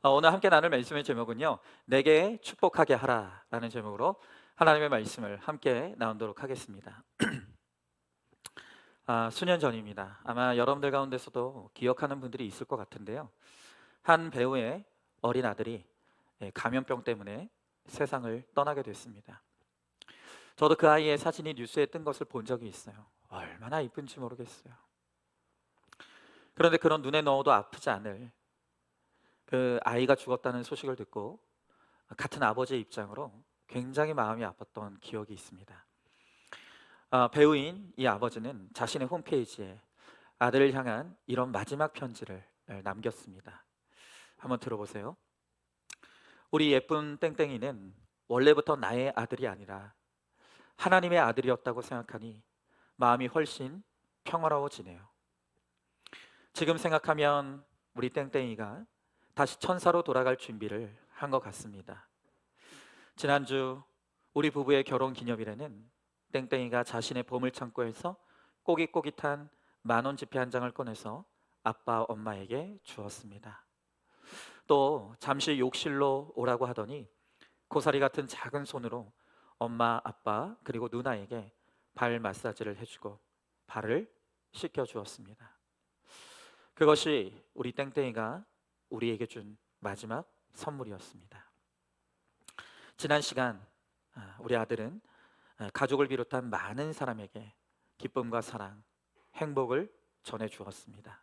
오늘 함께 나눌 말씀의 제목은요, 내게 축복하게 하라라는 제목으로 하나님의 말씀을 함께 나누도록 하겠습니다. 수년 전입니다. 아마 여러분들 가운데서도 기억하는 분들이 있을 것 같은데요. 한 배우의 어린 아들이 감염병 때문에 세상을 떠나게 됐습니다. 저도 그 아이의 사진이 뉴스에 뜬 것을 본 적이 있어요. 얼마나 이쁜지 모르겠어요. 그런데 그런 눈에 넣어도 아프지 않을 그 아이가 죽었다는 소식을 듣고 같은 아버지의 입장으로 굉장히 마음이 아팠던 기억이 있습니다. 배우인 이 아버지는 자신의 홈페이지에 아들을 향한 이런 마지막 편지를 남겼습니다. 한번 들어보세요. 우리 예쁜 땡땡이는 원래부터 나의 아들이 아니라 하나님의 아들이었다고 생각하니 마음이 훨씬 평화로워지네요. 지금 생각하면 우리 땡땡이가 다시 천사로 돌아갈 준비를 한 것 같습니다. 지난주 우리 부부의 결혼 기념일에는 땡땡이가 자신의 보물창고에서 꼬깃꼬깃한 10,000원 지폐 한 장을 꺼내서 아빠 엄마에게 주었습니다. 또 잠시 욕실로 오라고 하더니 고사리 같은 작은 손으로 엄마 아빠 그리고 누나에게 발 마사지를 해주고 발을 씻겨 주었습니다. 그것이 우리 땡땡이가 우리에게 준 마지막 선물이었습니다. 지난 시간 우리 아들은 가족을 비롯한 많은 사람에게 기쁨과 사랑, 행복을 전해 주었습니다.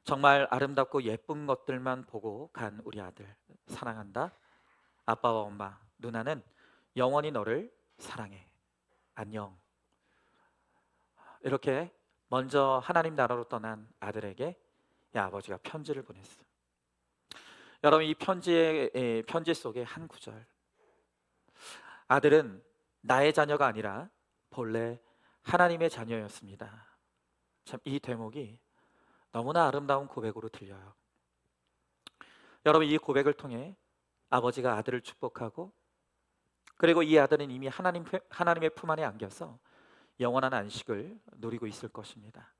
정말 아름답고 예쁜 것들만 보고 간 우리 아들, 사랑한다. 아빠와 엄마, 누나는 영원히 너를 사랑해. 안녕. 이렇게 먼저 하나님 나라로 떠난 아들에게 이 아버지가 편지를 보냈어요. 여러분, 이 편지 속에 한 구절, 아들은 나의 자녀가 아니라 본래 하나님의 자녀였습니다. 참, 이 대목이 너무나 아름다운 고백으로 들려요. 여러분, 이 고백을 통해 아버지가 아들을 축복하고, 그리고 이 아들은 이미 하나님의 품 안에 안겨서 영원한 안식을 누리고 있을 것입니다.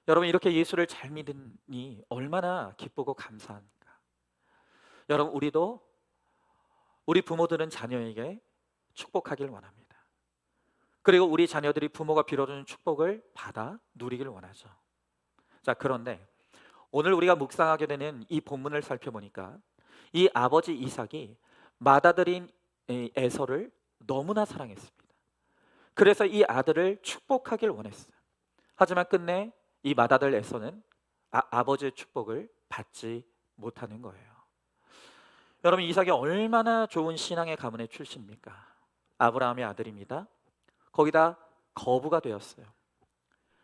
여러분, 이렇게 예수를 잘 믿으니 얼마나 기쁘고 감사합니까? 여러분, 우리 부모들은 자녀에게 축복하길 원합니다. 그리고 우리 자녀들이 부모가 빌어주는 축복을 받아 누리길 원하죠. 자, 그런데 오늘 우리가 묵상하게 되는 이 본문을 살펴보니까 이 아버지 이삭이 맏아들인 에서를 너무나 사랑했습니다. 그래서 이 아들을 축복하길 원했어요. 하지만 끝내 이 맏아들 에서는 아버지의 축복을 받지 못하는 거예요. 여러분, 이삭이 얼마나 좋은 신앙의 가문의 출신입니까? 아브라함의 아들입니다. 거기다 거부가 되었어요.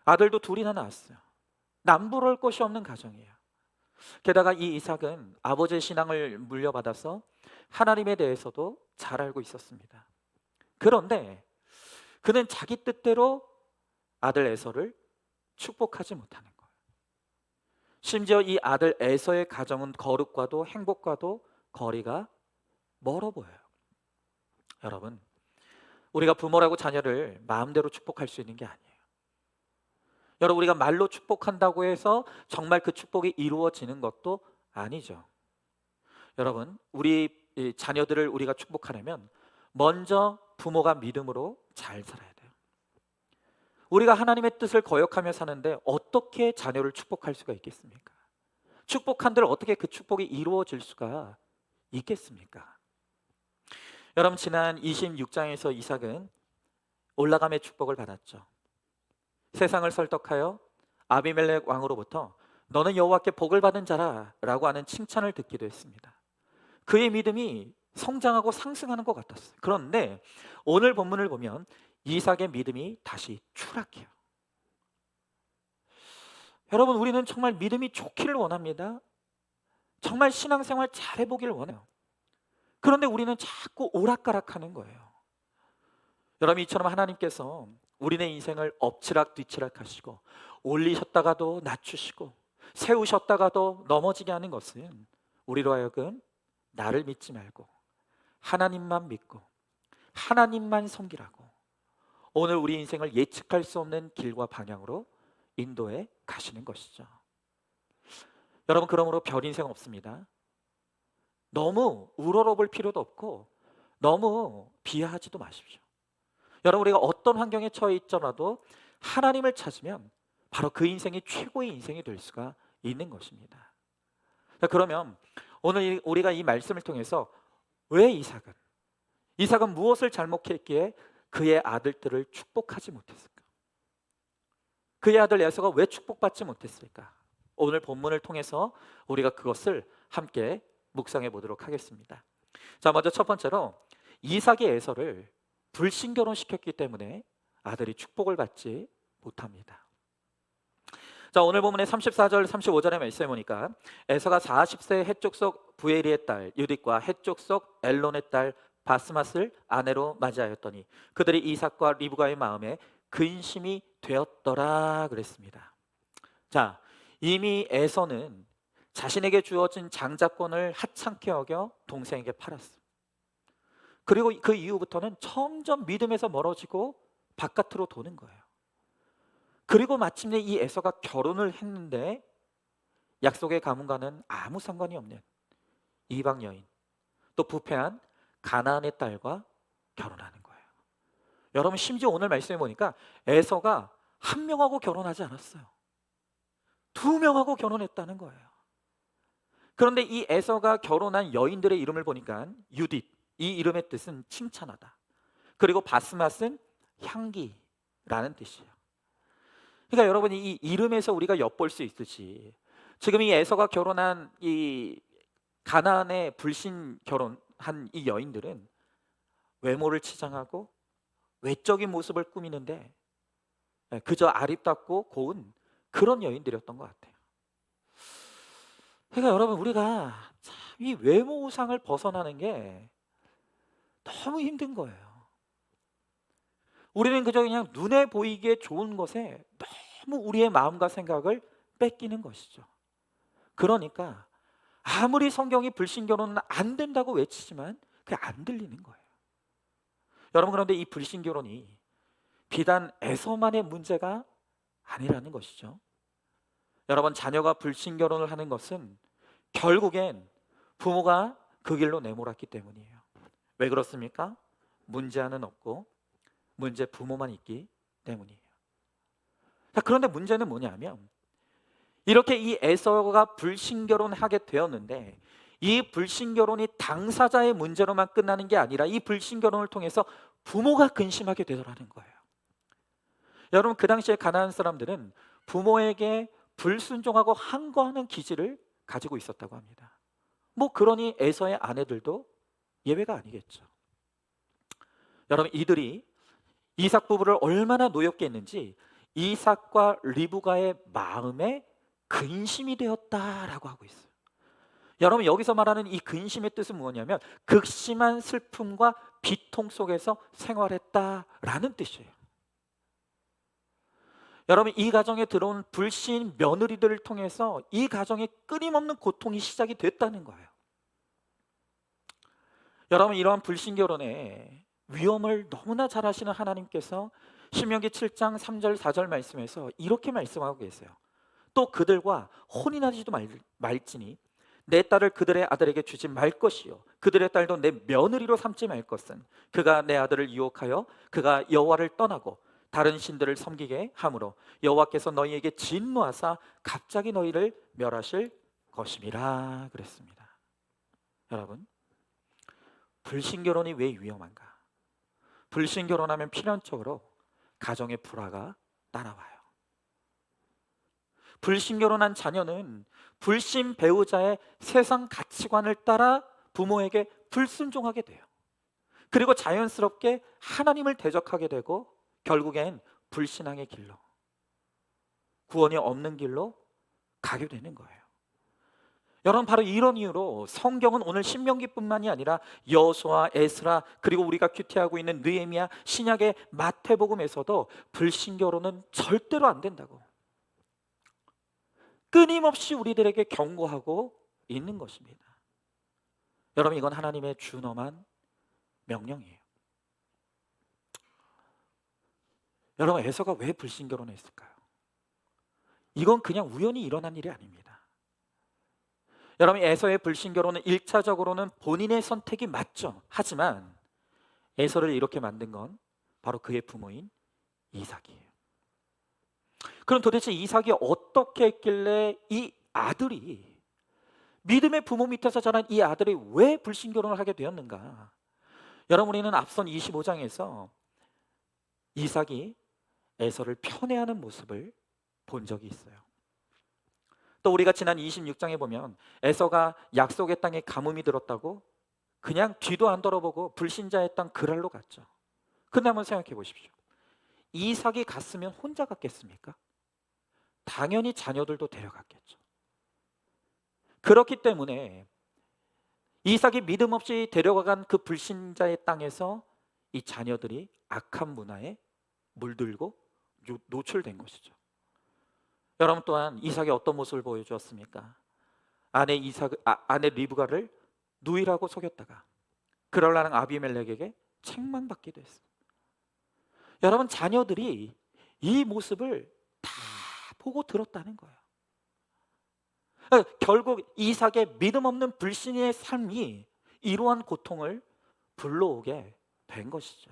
아들도 둘이나 낳았어요. 남부러울 것이 없는 가정이에요. 게다가 이 이삭은 아버지의 신앙을 물려받아서 하나님에 대해서도 잘 알고 있었습니다. 그런데 그는 자기 뜻대로 아들 에서를 축복하지 못하는 거예요. 심지어 이 아들 에서의 가정은 거룩과도 행복과도 거리가 멀어 보여요. 여러분, 우리가 부모라고 자녀를 마음대로 축복할 수 있는 게 아니에요. 여러분, 우리가 말로 축복한다고 해서 정말 그 축복이 이루어지는 것도 아니죠. 여러분, 우리 자녀들을 우리가 축복하려면 먼저 부모가 믿음으로 잘 살아야 돼요. 우리가 하나님의 뜻을 거역하며 사는데 어떻게 자녀를 축복할 수가 있겠습니까? 축복한들 어떻게 그 축복이 이루어질 수가 있겠습니까? 여러분, 지난 26장에서 이삭은 올라감의 축복을 받았죠. 세상을 설득하여 아비멜렉 왕으로부터 너는 여호와께 복을 받은 자라 라고 하는 칭찬을 듣기도 했습니다. 그의 믿음이 성장하고 상승하는 것 같았어요. 그런데 오늘 본문을 보면 이삭의 믿음이 다시 추락해요. 여러분, 우리는 정말 믿음이 좋기를 원합니다. 정말 신앙생활 잘해보기를 원해요. 그런데 우리는 자꾸 오락가락하는 거예요. 여러분, 이처럼 하나님께서 우리네 인생을 엎치락 뒤치락 하시고 올리셨다가도 낮추시고 세우셨다가도 넘어지게 하는 것은 우리로 하여금 나를 믿지 말고 하나님만 믿고 하나님만 섬기라고 오늘 우리 인생을 예측할 수 없는 길과 방향으로 인도해 가시는 것이죠. 여러분, 그러므로 별 인생 없습니다. 너무 우러러볼 필요도 없고 너무 비하하지도 마십시오. 여러분, 우리가 어떤 환경에 처해 있더라도 하나님을 찾으면 바로 그 인생이 최고의 인생이 될 수가 있는 것입니다. 자, 그러면 오늘 우리가 이 말씀을 통해서 왜 이삭은 무엇을 잘못했기에 그의 아들들을 축복하지 못했을까? 그의 아들 에서가 왜 축복받지 못했을까? 오늘 본문을 통해서 우리가 그것을 함께 묵상해 보도록 하겠습니다. 자, 먼저 첫 번째로 이삭이 에서를 불신 결혼시켰기 때문에 아들이 축복을 받지 못합니다. 자, 오늘 본문의 34절 35절의 말씀에 보니까 에서가 40세 헷족속 부에리의 딸 유딧과 헷족속 엘론의 딸 바스맛을 아내로 맞이하였더니 그들이 이삭과 리브가의 마음에 근심이 되었더라 그랬습니다. 자, 이미 에서는 자신에게 주어진 장자권을 하찮게 여겨 동생에게 팔았어. 그리고 그 이후부터는 점점 믿음에서 멀어지고 바깥으로 도는 거예요. 그리고 마침내 이 에서가 결혼을 했는데 약속의 가문과는 아무 상관이 없는 이방 여인, 또 부패한 가나안의 딸과 결혼하는 거예요. 여러분, 심지어 오늘 말씀해 보니까 에서가 한 명하고 결혼하지 않았어요. 두 명하고 결혼했다는 거예요. 그런데 이 에서가 결혼한 여인들의 이름을 보니까 유딧, 이 이름의 뜻은 칭찬하다. 그리고 바스맛은 향기라는 뜻이에요. 그러니까 여러분이 이 이름에서 우리가 엿볼 수 있듯이 지금 이 에서가 결혼한 이 가나안의 불신 결혼한 이 여인들은 외모를 치장하고 외적인 모습을 꾸미는데 그저 아립답고 고운 그런 여인들이었던 것 같아요. 그러니까 여러분, 우리가 참 이 외모 우상을 벗어나는 게 너무 힘든 거예요. 우리는 그저 그냥 눈에 보이기에 좋은 것에 너무 우리의 마음과 생각을 뺏기는 것이죠. 그러니까 아무리 성경이 불신결혼은 안 된다고 외치지만 그게 안 들리는 거예요. 여러분, 그런데 이 불신결혼이 비단 에서만의 문제가 아니라는 것이죠. 여러분, 자녀가 불신결혼을 하는 것은 결국엔 부모가 그 길로 내몰았기 때문이에요. 왜 그렇습니까? 문제아는 없고 문제 부모만 있기 때문이에요. 자, 그런데 문제는 뭐냐면 이렇게 이 에서가 불신결혼하게 되었는데 이 불신결혼이 당사자의 문제로만 끝나는 게 아니라 이 불신결혼을 통해서 부모가 근심하게 되더라는 거예요. 여러분, 그 당시에 가나안 사람들은 부모에게 불순종하고 항거하는 기질을 가지고 있었다고 합니다. 그러니 에서의 아내들도 예외가 아니겠죠. 여러분, 이들이 이삭 부부를 얼마나 노엽게 했는지 이삭과 리브가의 마음에 근심이 되었다라고 하고 있어요. 여러분, 여기서 말하는 이 근심의 뜻은 뭐냐면 극심한 슬픔과 비통 속에서 생활했다라는 뜻이에요. 여러분, 이 가정에 들어온 불신 며느리들을 통해서 이 가정에 끊임없는 고통이 시작이 됐다는 거예요. 여러분, 이러한 불신 결혼의 위험을 너무나 잘 아시는 하나님께서 신명기 7장 3절 4절 말씀에서 이렇게 말씀하고 계세요. 또 그들과 혼인하지도 말지니 내 딸을 그들의 아들에게 주지 말 것이요 그들의 딸도 내 며느리로 삼지 말 것은 그가 내 아들을 유혹하여 그가 여호와를 떠나고 다른 신들을 섬기게 함으로 여호와께서 너희에게 진노하사 갑자기 너희를 멸하실 것임이라 그랬습니다. 여러분, 불신결혼이 왜 위험한가? 불신결혼하면 필연적으로 가정의 불화가 따라와요. 불신결혼한 자녀는 불신 배우자의 세상 가치관을 따라 부모에게 불순종하게 돼요. 그리고 자연스럽게 하나님을 대적하게 되고 결국엔 불신앙의 길로, 구원이 없는 길로 가게 되는 거예요. 여러분, 바로 이런 이유로 성경은 오늘 신명기뿐만이 아니라 여호수아, 에스라, 그리고 우리가 큐티하고 있는 느헤미야, 신약의 마태복음에서도 불신결혼은 절대로 안 된다고 끊임없이 우리들에게 경고하고 있는 것입니다. 여러분, 이건 하나님의 준엄한 명령이에요. 여러분, 에서가 왜 불신결혼했을까요? 이건 그냥 우연히 일어난 일이 아닙니다. 여러분, 에서의 불신 결혼은 1차적으로는 본인의 선택이 맞죠. 하지만 에서를 이렇게 만든 건 바로 그의 부모인 이삭이에요. 그럼 도대체 이삭이 어떻게 했길래 이 아들이, 믿음의 부모 밑에서 자란 이 아들이 왜 불신 결혼을 하게 되었는가? 여러분, 우리는 앞선 25장에서 이삭이 에서를 편애하는 모습을 본 적이 있어요. 또 우리가 지난 26장에 보면 에서가 약속의 땅에 가뭄이 들었다고 그냥 뒤도 안 돌아보고 불신자의 땅 그랄로 갔죠. 근데 한번 생각해 보십시오. 이삭이 갔으면 혼자 갔겠습니까? 당연히 자녀들도 데려갔겠죠. 그렇기 때문에 이삭이 믿음 없이 데려간 그 불신자의 땅에서 이 자녀들이 악한 문화에 물들고 노출된 것이죠. 여러분, 또한 이삭이 어떤 모습을 보여주었습니까? 아내 리브가를 누이라고 속였다가 그럴라는 아비멜렉에게 책망받기도 했어요. 여러분, 자녀들이 이 모습을 다 보고 들었다는 거예요. 결국 이삭의 믿음 없는 불신의 삶이 이러한 고통을 불러오게 된 것이죠.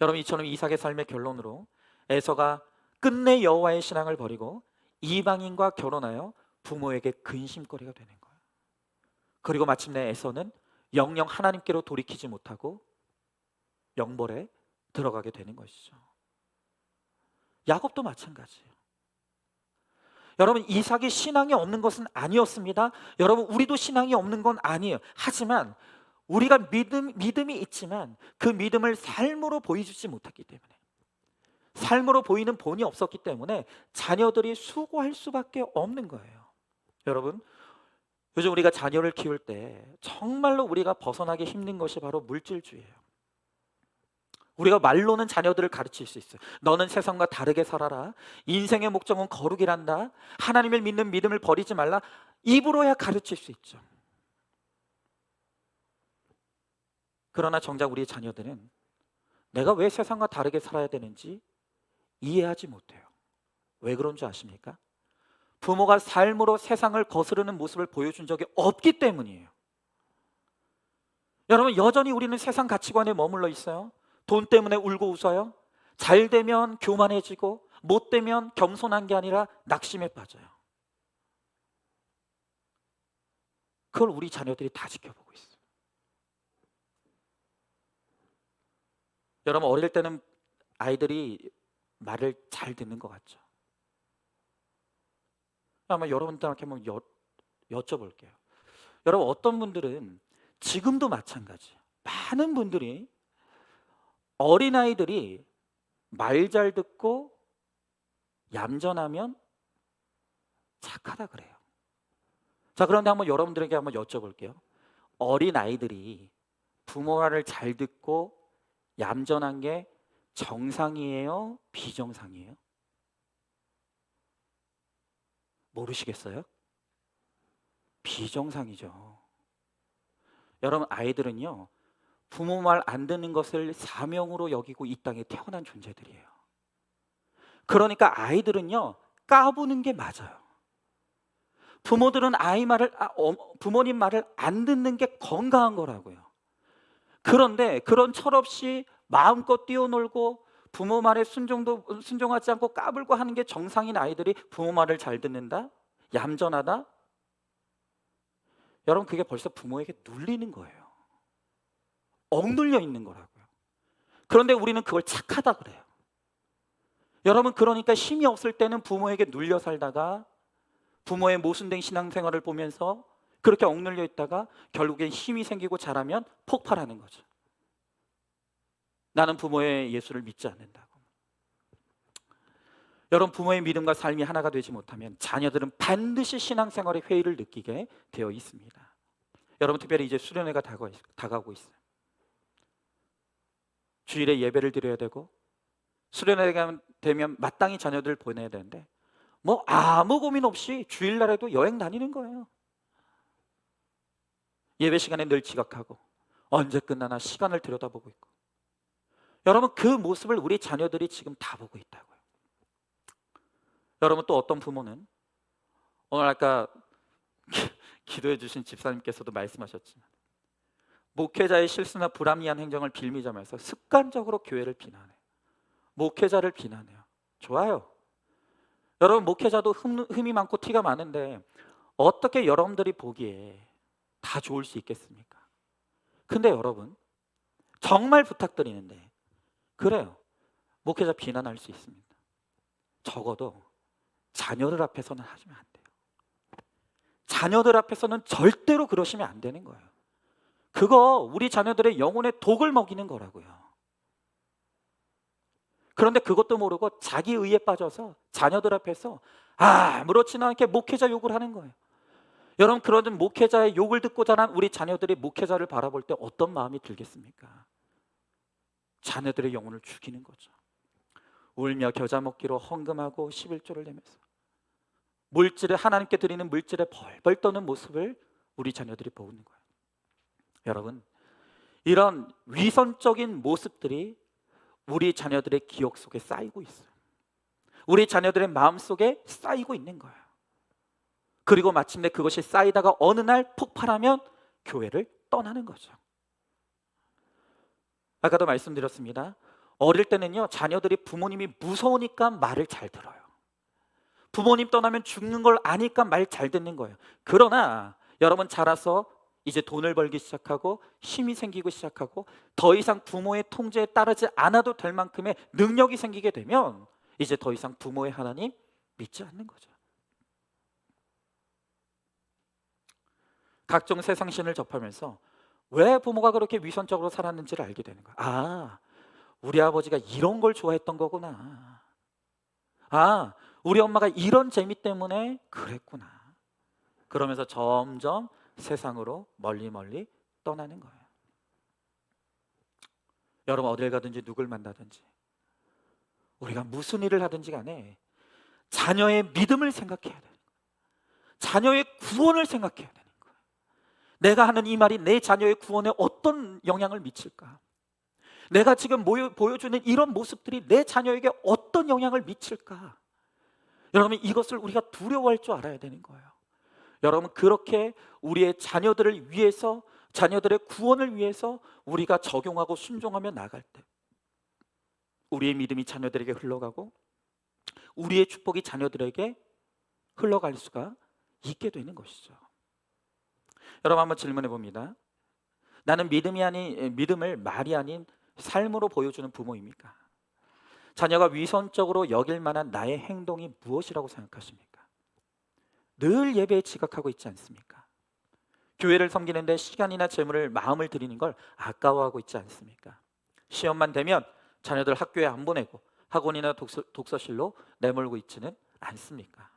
여러분, 이처럼 이삭의 삶의 결론으로 에서가 끝내 여호와의 신앙을 버리고 이방인과 결혼하여 부모에게 근심거리가 되는 거예요. 그리고 마침내 에서는 영영 하나님께로 돌이키지 못하고 영벌에 들어가게 되는 것이죠. 야곱도 마찬가지예요. 여러분, 이삭이 신앙이 없는 것은 아니었습니다. 여러분, 우리도 신앙이 없는 건 아니에요. 하지만 우리가 믿음이 있지만 그 믿음을 삶으로 보여주지 못했기 때문에, 삶으로 보이는 본이 없었기 때문에 자녀들이 수고할 수밖에 없는 거예요. 여러분, 요즘 우리가 자녀를 키울 때 정말로 우리가 벗어나기 힘든 것이 바로 물질주의예요. 우리가 말로는 자녀들을 가르칠 수 있어요. 너는 세상과 다르게 살아라. 인생의 목적은 거룩이란다. 하나님을 믿는 믿음을 버리지 말라. 입으로야 가르칠 수 있죠. 그러나 정작 우리 자녀들은 내가 왜 세상과 다르게 살아야 되는지 이해하지 못해요. 왜 그런 줄 아십니까? 부모가 삶으로 세상을 거스르는 모습을 보여준 적이 없기 때문이에요. 여러분, 여전히 우리는 세상 가치관에 머물러 있어요. 돈 때문에 울고 웃어요. 잘 되면 교만해지고 못 되면 겸손한 게 아니라 낙심에 빠져요. 그걸 우리 자녀들이 다 지켜보고 있어요. 여러분, 어릴 때는 아이들이 말을 잘 듣는 것 같죠. 아마 여러분들한테 한번 여쭤볼게요. 여러분, 어떤 분들은 지금도 마찬가지예요. 많은 분들이 어린아이들이 말 잘 듣고 얌전하면 착하다 그래요. 자, 그런데 한번 여러분들에게 한번 여쭤볼게요. 어린아이들이 부모 말을 잘 듣고 얌전한 게 정상이에요? 비정상이에요? 모르시겠어요? 비정상이죠. 여러분, 아이들은요, 부모 말 안 듣는 것을 사명으로 여기고 이 땅에 태어난 존재들이에요. 그러니까 아이들은요, 까부는 게 맞아요. 부모들은 부모님 말을 안 듣는 게 건강한 거라고요. 그런데 그런 철없이 마음껏 뛰어놀고 부모 말에 순종하지 않고 까불고 하는 게 정상인 아이들이 부모 말을 잘 듣는다? 얌전하다? 여러분, 그게 벌써 부모에게 눌리는 거예요. 억눌려 있는 거라고요. 그런데 우리는 그걸 착하다 그래요. 여러분, 그러니까 힘이 없을 때는 부모에게 눌려 살다가 부모의 모순된 신앙생활을 보면서 그렇게 억눌려 있다가 결국엔 힘이 생기고 자라면 폭발하는 거죠. 나는 부모의 예수를 믿지 않는다고. 여러분, 부모의 믿음과 삶이 하나가 되지 못하면 자녀들은 반드시 신앙생활의 회의를 느끼게 되어 있습니다. 여러분, 특별히 이제 수련회가 다가오고 있어요. 주일에 예배를 드려야 되고 수련회가 되면 마땅히 자녀들을 보내야 되는데 뭐 아무 고민 없이 주일날에도 여행 다니는 거예요. 예배 시간에 늘 지각하고 언제 끝나나 시간을 들여다보고 있고. 여러분, 그 모습을 우리 자녀들이 지금 다 보고 있다고요. 여러분, 또 어떤 부모는 오늘 아까 기도해 주신 집사님께서도 말씀하셨지만 목회자의 실수나 불합리한 행정을 빌미점에서 습관적으로 교회를 비난해요. 목회자를 비난해요. 좋아요. 여러분, 목회자도 흠이 많고 티가 많은데 어떻게 여러분들이 보기에 다 좋을 수 있겠습니까? 근데 여러분, 정말 부탁드리는데, 그래요, 목회자 비난할 수 있습니다. 적어도 자녀들 앞에서는 하시면 안 돼요. 자녀들 앞에서는 절대로 그러시면 안 되는 거예요. 그거 우리 자녀들의 영혼에 독을 먹이는 거라고요. 그런데 그것도 모르고 자기 의에 빠져서 자녀들 앞에서 아무렇지도 않게 목회자 욕을 하는 거예요. 여러분, 그런 목회자의 욕을 듣고 자란 우리 자녀들이 목회자를 바라볼 때 어떤 마음이 들겠습니까? 자녀들의 영혼을 죽이는 거죠. 울며 겨자 먹기로 헌금하고 11조를 내면서 물질을, 하나님께 드리는 물질에 벌벌 떠는 모습을 우리 자녀들이 보는 거예요. 여러분, 이런 위선적인 모습들이 우리 자녀들의 기억 속에 쌓이고 있어요. 우리 자녀들의 마음 속에 쌓이고 있는 거예요. 그리고 마침내 그것이 쌓이다가 어느 날 폭발하면 교회를 떠나는 거죠. 아까도 말씀드렸습니다. 어릴 때는요, 자녀들이 부모님이 무서우니까 말을 잘 들어요. 부모님 떠나면 죽는 걸 아니까 말 잘 듣는 거예요. 그러나 여러분, 자라서 이제 돈을 벌기 시작하고 힘이 생기고 시작하고 더 이상 부모의 통제에 따르지 않아도 될 만큼의 능력이 생기게 되면 이제 더 이상 부모의 하나님 믿지 않는 거죠. 각종 세상신을 접하면서 왜 부모가 그렇게 위선적으로 살았는지를 알게 되는 거예요. 우리 아버지가 이런 걸 좋아했던 거구나. 우리 엄마가 이런 재미 때문에 그랬구나. 그러면서 점점 세상으로 멀리 멀리 떠나는 거예요. 여러분, 어딜 가든지 누굴 만나든지 우리가 무슨 일을 하든지 간에 자녀의 믿음을 생각해야 돼요. 자녀의 구원을 생각해야 되는 거예요. 내가 하는 이 말이 내 자녀의 구원에 어떤 영향을 미칠까? 내가 지금 보여주는 이런 모습들이 내 자녀에게 어떤 영향을 미칠까? 여러분, 이것을 우리가 두려워할 줄 알아야 되는 거예요. 여러분, 그렇게 우리의 자녀들을 위해서, 자녀들의 구원을 위해서 우리가 적용하고 순종하며 나갈 때 우리의 믿음이 자녀들에게 흘러가고 우리의 축복이 자녀들에게 흘러갈 수가 있게 되는 것이죠. 여러분, 한번 질문해 봅니다. 나는 믿음을 말이 아닌 삶으로 보여주는 부모입니까? 자녀가 위선적으로 여길 만한 나의 행동이 무엇이라고 생각하십니까? 늘 예배에 지각하고 있지 않습니까? 교회를 섬기는데 시간이나 재물을, 마음을 드리는 걸 아까워하고 있지 않습니까? 시험만 되면 자녀들 학교에 안 보내고 학원이나 독서실로 내몰고 있지는 않습니까?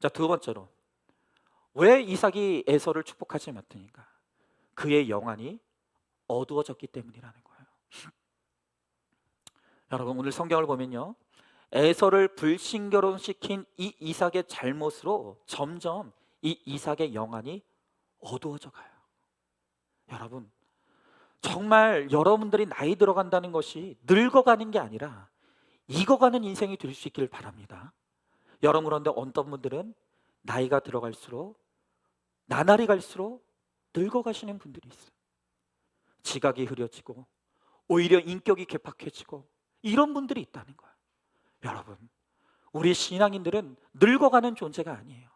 자, 두 번째로, 왜 이삭이 에서를 축복하지 못하니까? 그의 영안이 어두워졌기 때문이라는 거예요. 여러분, 오늘 성경을 보면요, 에서를 불신결혼시킨 이 이삭의 잘못으로 점점 이 이삭의 영안이 어두워져 가요. 여러분, 정말 여러분들이 나이 들어간다는 것이 늙어가는 게 아니라 익어가는 인생이 될 수 있기를 바랍니다. 여러분, 그런데 어떤 분들은 나이가 들어갈수록, 나날이 갈수록 늙어가시는 분들이 있어요. 지각이 흐려지고 오히려 인격이 괴팍해지고 이런 분들이 있다는 거예요. 여러분, 우리 신앙인들은 늙어가는 존재가 아니에요.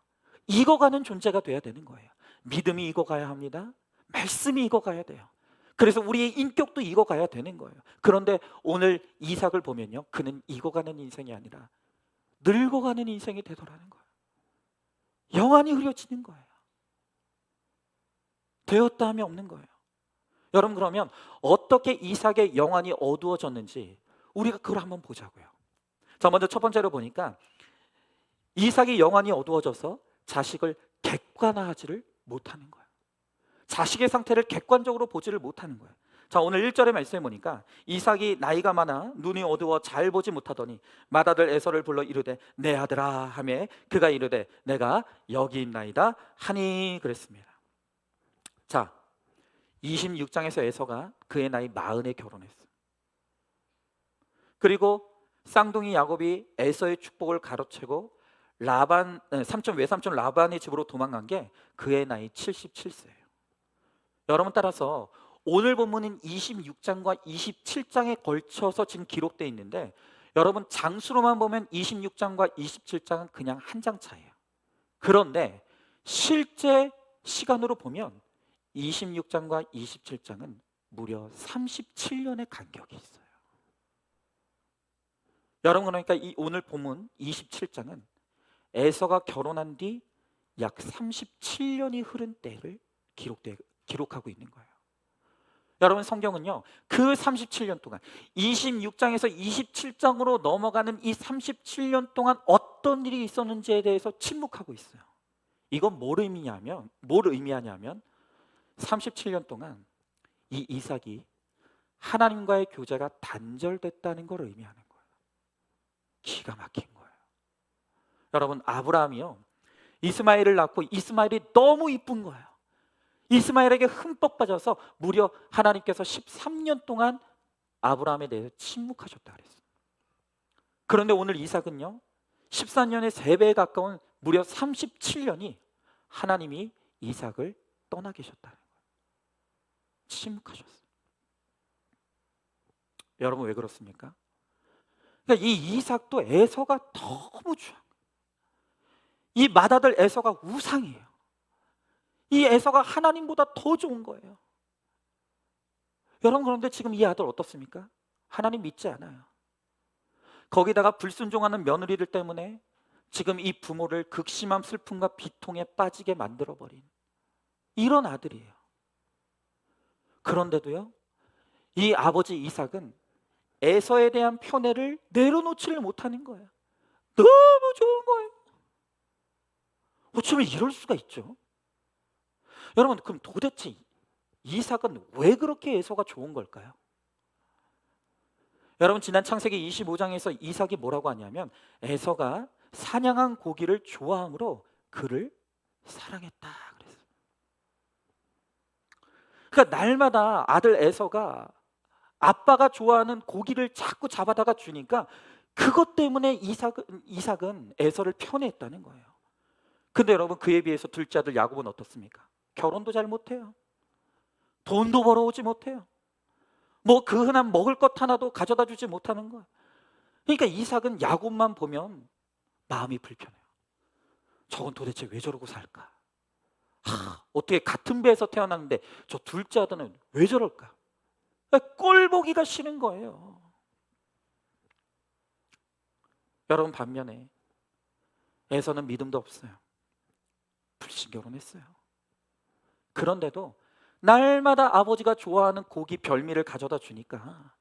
익어가는 존재가 돼야 되는 거예요. 믿음이 익어가야 합니다. 말씀이 익어가야 돼요. 그래서 우리의 인격도 익어가야 되는 거예요. 그런데 오늘 이삭을 보면요, 그는 익어가는 인생이 아니라 늙어가는 인생이 되더라는 거예요. 영안이 흐려지는 거예요. 되었다 하면 없는 거예요. 여러분, 그러면 어떻게 이삭의 영안이 어두워졌는지 우리가 그걸 한번 보자고요. 자, 먼저 첫 번째로 보니까 이삭의 영안이 어두워져서 자식을 객관화하지를 못하는 거예요. 자식의 상태를 객관적으로 보지를 못하는 거예요. 자, 오늘 1절의 말씀에 보니까 이삭이 나이가 많아 눈이 어두워 잘 보지 못하더니 맏아들 에서를 불러 이르되 내 아들아 하매 그가 이르되 내가 여기 있나이다 하니 그랬습니다. 자, 26장에서 에서가 그의 나이 40에 결혼했어요. 그리고 쌍둥이 야곱이 에서의 축복을 가로채고 외삼촌 라반의 집으로 도망간 게 그의 나이 77세예요. 여러분, 따라서 오늘 본문은 26장과 27장에 걸쳐서 지금 기록되어 있는데, 여러분 장수로만 보면 26장과 27장은 그냥 한 장 차이에요. 그런데 실제 시간으로 보면 26장과 27장은 무려 37년의 간격이 있어요. 여러분, 그러니까 이 오늘 본문 27장은 에서가 결혼한 뒤 약 37년이 흐른 때를 기록하고 있는 거예요. 여러분, 성경은요 그 37년 동안 26장에서 27장으로 넘어가는 이 37년 동안 어떤 일이 있었는지에 대해서 침묵하고 있어요. 이건 뭘 의미하냐면 37년 동안 이 이삭이 하나님과의 교제가 단절됐다는 걸 의미하는 거예요. 기가 막힌 거예요. 여러분, 아브라함이요 이스마엘을 낳고 이스마엘이 너무 이쁜 거예요. 이스마엘에게 흠뻑 빠져서 무려 하나님께서 13년 동안 아브라함에 대해서 침묵하셨다 그랬어요. 그런데 오늘 이삭은요 14년의 3배에 가까운 무려 37년이 하나님이 이삭을 떠나 계셨다는 거예요. 침묵하셨어요. 여러분, 왜 그렇습니까? 그러니까 이 이삭도 에서가 너무 좋아요. 이 맏아들 에서가 우상이에요. 이 에서가 하나님보다 더 좋은 거예요. 여러분, 그런데 지금 이 아들 어떻습니까? 하나님 믿지 않아요. 거기다가 불순종하는 며느리들 때문에 지금 이 부모를 극심한 슬픔과 비통에 빠지게 만들어버린 이런 아들이에요. 그런데도요 이 아버지 이삭은 에서에 대한 편애를 내려놓지를 못하는 거예요. 너무 좋은 거예요. 어쩌면 이럴 수가 있죠. 여러분, 그럼 도대체 이삭은 왜 그렇게 에서가 좋은 걸까요? 여러분, 지난 창세기 25장에서 이삭이 뭐라고 하냐면 에서가 사냥한 고기를 좋아함으로 그를 사랑했다 그랬어요. 그러니까 날마다 아들 에서가 아빠가 좋아하는 고기를 자꾸 잡아다가 주니까 그것 때문에 이삭은 에서를 편애했다는 거예요. 근데 여러분, 그에 비해서 둘째 아들 야곱은 어떻습니까? 결혼도 잘 못해요. 돈도 벌어오지 못해요. 뭐 그 흔한 먹을 것 하나도 가져다 주지 못하는 거예요. 그러니까 이삭은 야곱만 보면 마음이 불편해요. 저건 도대체 왜 저러고 살까? 어떻게 같은 배에서 태어났는데 저 둘째 아들은 왜 저럴까? 꼴 보기가 싫은 거예요. 여러분, 반면에 에서는 믿음도 없어요. 불신 결혼했어요. 그런데도 날마다 아버지가 좋아하는 고기 별미를 가져다 주니까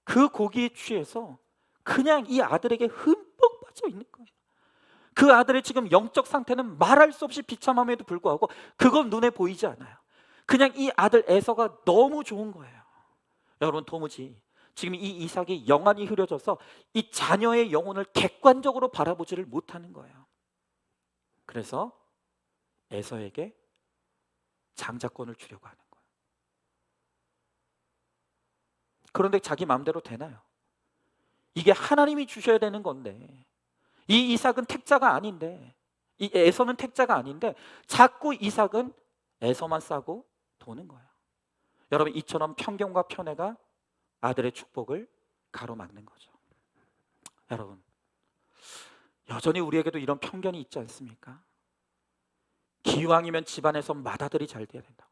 그 고기에 취해서 그냥 이 아들에게 흠뻑 빠져 있는 거예요. 그 아들의 지금 영적 상태는 말할 수 없이 비참함에도 불구하고 그건 눈에 보이지 않아요. 그냥 이 아들 에서가 너무 좋은 거예요. 여러분, 도무지 지금 이 이삭이 영안이 흐려져서 이 자녀의 영혼을 객관적으로 바라보지를 못하는 거예요. 그래서 에서에게 장자권을 주려고 하는 거예요. 그런데 자기 마음대로 되나요? 이게 하나님이 주셔야 되는 건데, 이 이삭은 택자가 아닌데, 이 에서는 택자가 아닌데 자꾸 이삭은 에서만 싸고 도는 거예요. 여러분, 이처럼 편견과 편애가 아들의 축복을 가로막는 거죠. 여러분, 여전히 우리에게도 이런 편견이 있지 않습니까? 기왕이면 집안에서 맏아들이 잘 돼야 된다고,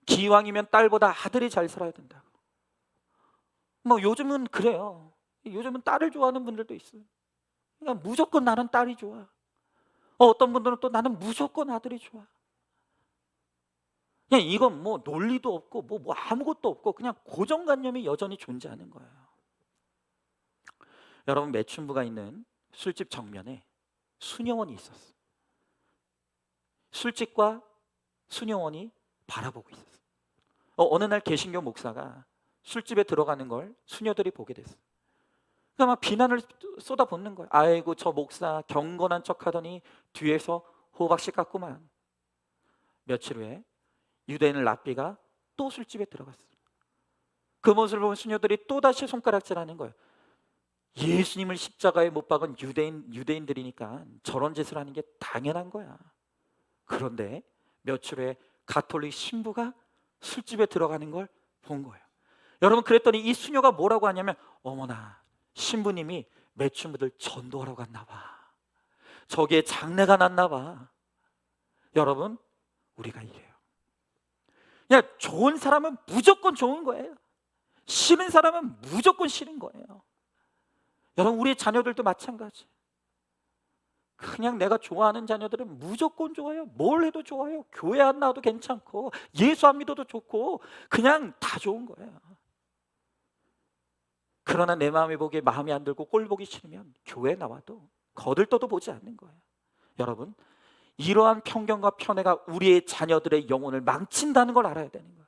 기왕이면 딸보다 아들이 잘 살아야 된다고. 뭐 요즘은 그래요. 요즘은 딸을 좋아하는 분들도 있어요. 그러니까 무조건 나는 딸이 좋아. 어떤 분들은 또 나는 무조건 아들이 좋아. 그냥 이건 뭐 논리도 없고 뭐 아무것도 없고 그냥 고정관념이 여전히 존재하는 거예요. 여러분, 매춘부가 있는 술집 정면에 수녀원이 있었어요. 술집과 수녀원이 바라보고 있었어요. 어느 날 개신교 목사가 술집에 들어가는 걸 수녀들이 보게 됐어요. 그러니까 막 비난을 쏟아붓는 거예요. 아이고, 저 목사 경건한 척하더니 뒤에서 호박씨 깎구만. 며칠 후에 유대인 랍비가 또 술집에 들어갔어요. 그 모습을 본 수녀들이 또다시 손가락질하는 거예요. 예수님을 십자가에 못 박은 유대인들이니까 저런 짓을 하는 게 당연한 거야. 그런데 며칠 후에 가톨릭 신부가 술집에 들어가는 걸 본 거예요. 여러분, 그랬더니 이 수녀가 뭐라고 하냐면, 어머나, 신부님이 매춘부들 전도하러 갔나 봐. 저기에 장례가 났나 봐. 여러분, 우리가 이래요. 그냥 좋은 사람은 무조건 좋은 거예요. 싫은 사람은 무조건 싫은 거예요. 여러분, 우리의 자녀들도 마찬가지. 그냥 내가 좋아하는 자녀들은 무조건 좋아요. 뭘 해도 좋아요. 교회 안 나와도 괜찮고, 예수 안 믿어도 좋고, 그냥 다 좋은 거예요. 그러나 내 마음에 보기에 마음에 안 들고 꼴 보기 싫으면 교회 나와도 거들떠도 보지 않는 거예요. 여러분, 이러한 편견과 편애가 우리의 자녀들의 영혼을 망친다는 걸 알아야 되는 거예요.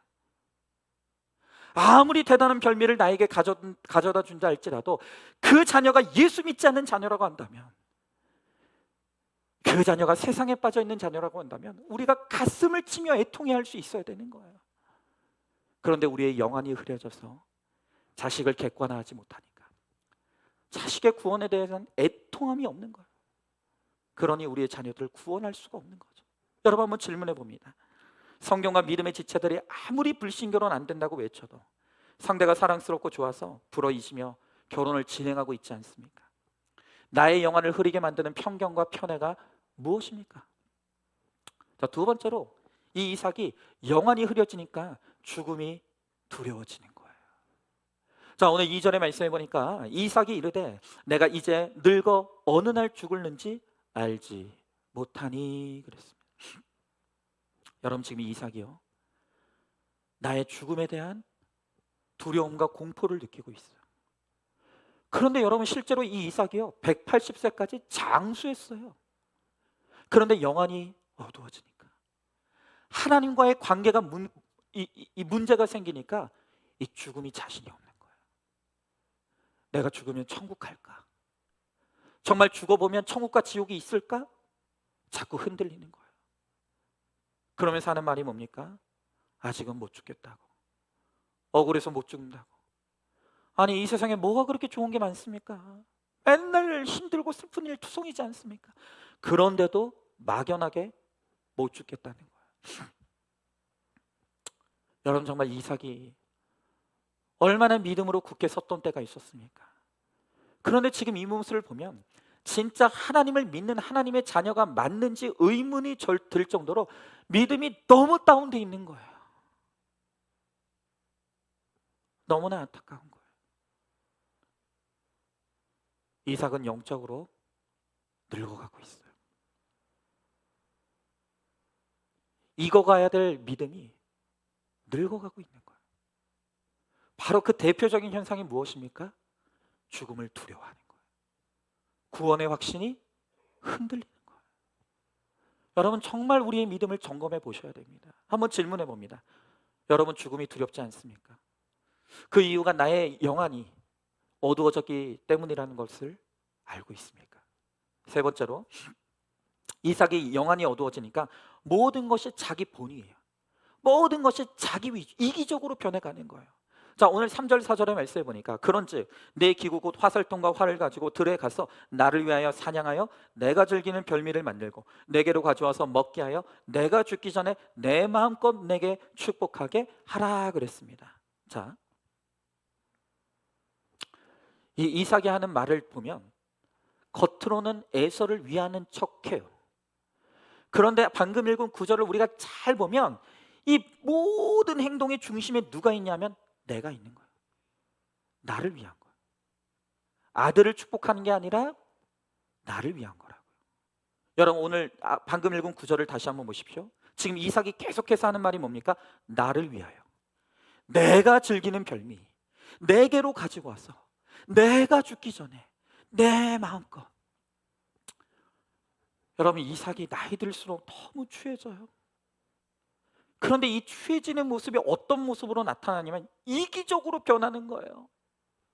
아무리 대단한 별미를 나에게 가져다 준다 할지라도 그 자녀가 예수 믿지 않는 자녀라고 한다면, 그 자녀가 세상에 빠져 있는 자녀라고 한다면 우리가 가슴을 치며 애통해 할 수 있어야 되는 거예요. 그런데 우리의 영안이 흐려져서 자식을 객관화하지 못하니까 자식의 구원에 대해서는 애통함이 없는 거예요. 그러니 우리의 자녀들을 구원할 수가 없는 거죠. 여러분, 한번 질문해 봅니다. 성경과 믿음의 지체들이 아무리 불신결혼 안 된다고 외쳐도 상대가 사랑스럽고 좋아서 불어이시며 결혼을 진행하고 있지 않습니까? 나의 영안을 흐리게 만드는 편견과 편애가 무엇입니까? 자, 두 번째로 이 이삭이 영안이 흐려지니까 죽음이 두려워지는 거예요. 자, 오늘 2절의 말씀해 보니까 이삭이 이르되 내가 이제 늙어 어느 날 죽을는지 알지 못하니 그랬습니다. 여러분, 지금 이 이삭이요, 나의 죽음에 대한 두려움과 공포를 느끼고 있어요. 그런데 여러분, 실제로 이 이삭이요 180세까지 장수했어요. 그런데 영안이 어두워지니까, 하나님과의 관계가 문제가 생기니까 이 죽음이 자신이 없는 거예요. 내가 죽으면 천국 갈까? 정말 죽어보면 천국과 지옥이 있을까? 자꾸 흔들리는 거예요. 그러면서 하는 말이 뭡니까? 아직은 못 죽겠다고, 억울해서 못 죽는다고. 아니, 이 세상에 뭐가 그렇게 좋은 게 많습니까? 맨날 힘들고 슬픈 일 투성이지 않습니까? 그런데도 막연하게 못 죽겠다는 거예요. 여러분, 정말 이삭이 얼마나 믿음으로 굳게 섰던 때가 있었습니까? 그런데 지금 이 모습을 보면 진짜 하나님을 믿는 하나님의 자녀가 맞는지 의문이 들 정도로 믿음이 너무 다운돼 있는 거예요. 너무나 안타까운 거예요. 이삭은 영적으로 늙어가고 있어요. 익어가야 될 믿음이 늙어가고 있는 거예요. 바로 그 대표적인 현상이 무엇입니까? 죽음을 두려워하는 거예요. 구원의 확신이 흔들리는 거예요. 여러분, 정말 우리의 믿음을 점검해 보셔야 됩니다. 한번 질문해 봅니다. 여러분, 죽음이 두렵지 않습니까? 그 이유가 나의 영안이 어두워졌기 때문이라는 것을 알고 있습니까? 세 번째로, 이삭이 영안이 어두워지니까 모든 것이 자기 본위예요. 모든 것이 자기 위주, 이기적으로 변해가는 거예요. 자, 오늘 3절 4절의 말씀해 보니까 그런즉 내 기구 곧 화살통과 활을 가지고 들에 가서 나를 위하여 사냥하여 내가 즐기는 별미를 만들고 내게로 가져와서 먹게 하여 내가 죽기 전에 내 마음껏 내게 축복하게 하라 그랬습니다. 자, 이 이삭이 하는 말을 보면 겉으로는 에서를 위하는 척해요. 그런데 방금 읽은 구절을 우리가 잘 보면 이 모든 행동의 중심에 누가 있냐면 내가 있는 거예요. 나를 위한 거예요. 아들을 축복하는 게 아니라 나를 위한 거라고요. 여러분, 오늘 방금 읽은 구절을 다시 한번 보십시오. 지금 이삭이 계속해서 하는 말이 뭡니까? 나를 위하여, 내가 즐기는 별미, 내게로 가지고 와서 내가 죽기 전에 내 마음껏. 여러분, 이삭이 나이 들수록 너무 취해져요. 그런데 이 취해지는 모습이 어떤 모습으로 나타나냐면 이기적으로 변하는 거예요.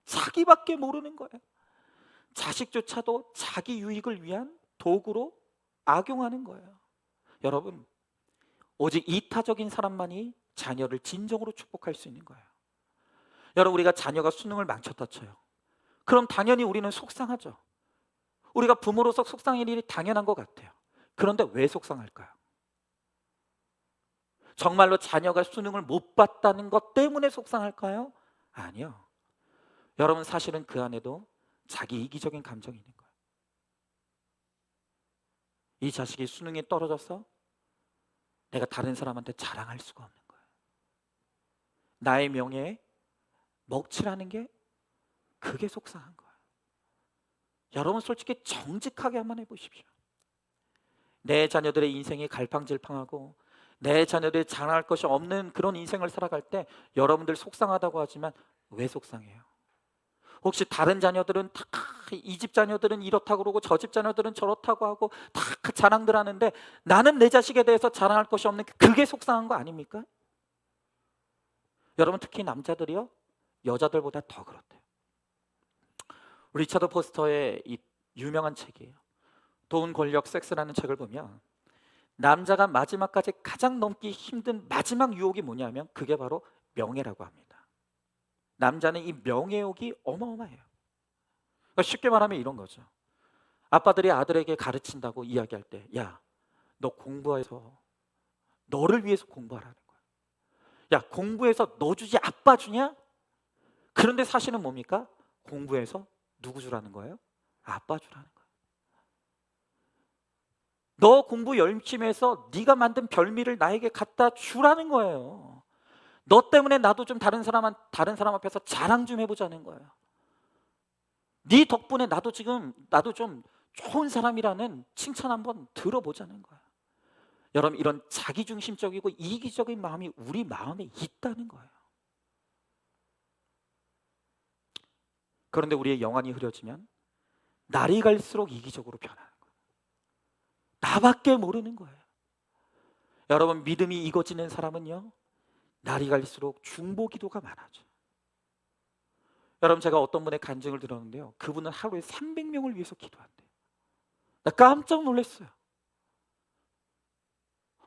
자기밖에 모르는 거예요. 자식조차도 자기 유익을 위한 도구로 악용하는 거예요. 여러분, 오직 이타적인 사람만이 자녀를 진정으로 축복할 수 있는 거예요. 여러분, 우리가 자녀가 수능을 망쳤다 쳐요. 그럼 당연히 우리는 속상하죠. 우리가 부모로서 속상할 일이 당연한 것 같아요. 그런데 왜 속상할까요? 정말로 자녀가 수능을 못 봤다는 것 때문에 속상할까요? 아니요. 여러분, 사실은 그 안에도 자기 이기적인 감정이 있는 거예요. 이 자식이 수능에 떨어져서 내가 다른 사람한테 자랑할 수가 없는 거예요. 나의 명예에 먹칠하는 게 그게 속상한 거예요. 여러분, 솔직히 정직하게 한번 해보십시오. 내 자녀들의 인생이 갈팡질팡하고 내 자녀들이 자랑할 것이 없는 그런 인생을 살아갈 때 여러분들 속상하다고 하지만 왜 속상해요? 혹시 다른 자녀들은 다 이 집 자녀들은 이렇다고 그러고 저 집 자녀들은 저렇다고 하고 다 자랑들 하는데 나는 내 자식에 대해서 자랑할 것이 없는 그게 속상한 거 아닙니까? 여러분, 특히 남자들이요, 여자들보다 더 그렇대요. 리처드 포스터의 이 유명한 책이에요. 돈, 권력, 섹스라는 책을 보면 남자가 마지막까지 가장 넘기 힘든 마지막 유혹이 뭐냐면 그게 바로 명예라고 합니다. 남자는 이 명예욕이 어마어마해요. 그러니까 쉽게 말하면 이런 거죠. 아빠들이 아들에게 가르친다고 이야기할 때, 야, 너 공부해서 너를 위해서 공부하라는 거야. 야, 공부해서 너 주지 아빠 주냐? 그런데 사실은 뭡니까? 공부해서 누구 주라는 거예요? 아빠 주라는 거예요. 너 공부 열심히 해서 네가 만든 별미를 나에게 갖다 주라는 거예요. 너 때문에 나도 좀 다른 사람 앞에서 자랑 좀 해보자는 거예요. 네 덕분에 나도 좀 좋은 사람이라는 칭찬 한번 들어보자는 거예요. 여러분, 이런 자기중심적이고 이기적인 마음이 우리 마음에 있다는 거예요. 그런데 우리의 영안이 흐려지면 날이 갈수록 이기적으로 변하는 거예요. 나밖에 모르는 거예요. 여러분, 믿음이 익어지는 사람은요, 날이 갈수록 중보기도가 많아져. 여러분, 제가 어떤 분의 간증을 들었는데요, 그분은 하루에 300명을 위해서 기도한대요. 나 깜짝 놀랐어요.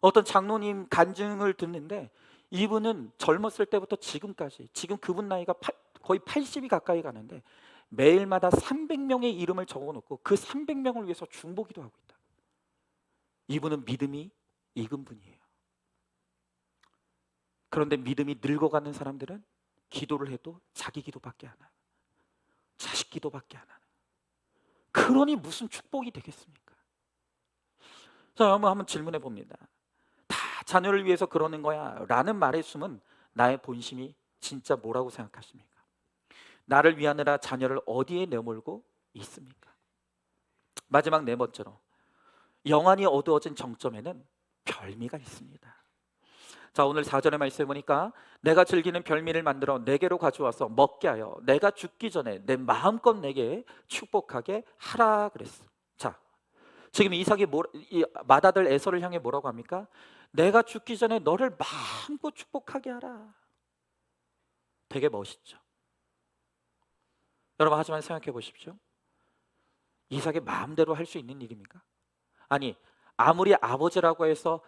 어떤 장로님 간증을 듣는데 이분은 젊었을 때부터 지금까지, 지금 그분 나이가 거의 80이 가까이 가는데 매일마다 300명의 이름을 적어놓고 그 300명을 위해서 중보기도하고 있다. 이분은 믿음이 익은 분이에요. 그런데 믿음이 늙어가는 사람들은 기도를 해도 자기 기도밖에 안 하고 자식 기도밖에 안 하는. 그러니 무슨 축복이 되겠습니까? 자, 한번 질문해 봅니다. 다 자녀를 위해서 그러는 거야 라는 말의 숨은 나의 본심이 진짜 뭐라고 생각하십니까? 나를 위하느라 자녀를 어디에 내몰고 있습니까? 마지막 네 번째로, 영안이 어두워진 정점에는 별미가 있습니다. 자, 오늘 4절의 말씀에 보니까 내가 즐기는 별미를 만들어 내게로 가져와서 먹게 하여 내가 죽기 전에 내 마음껏 내게 축복하게 하라 그랬어. 자, 지금 이삭이 이 맏아들 에서를 향해 뭐라고 합니까? 내가 죽기 전에 너를 마음껏 축복하게 하라. 되게 멋있죠. 여러분, 하지만 생각해 보십시오. 이삭이 마음대로 할 수 있는 일입니까? 아니, 아무리 아버지라고 해서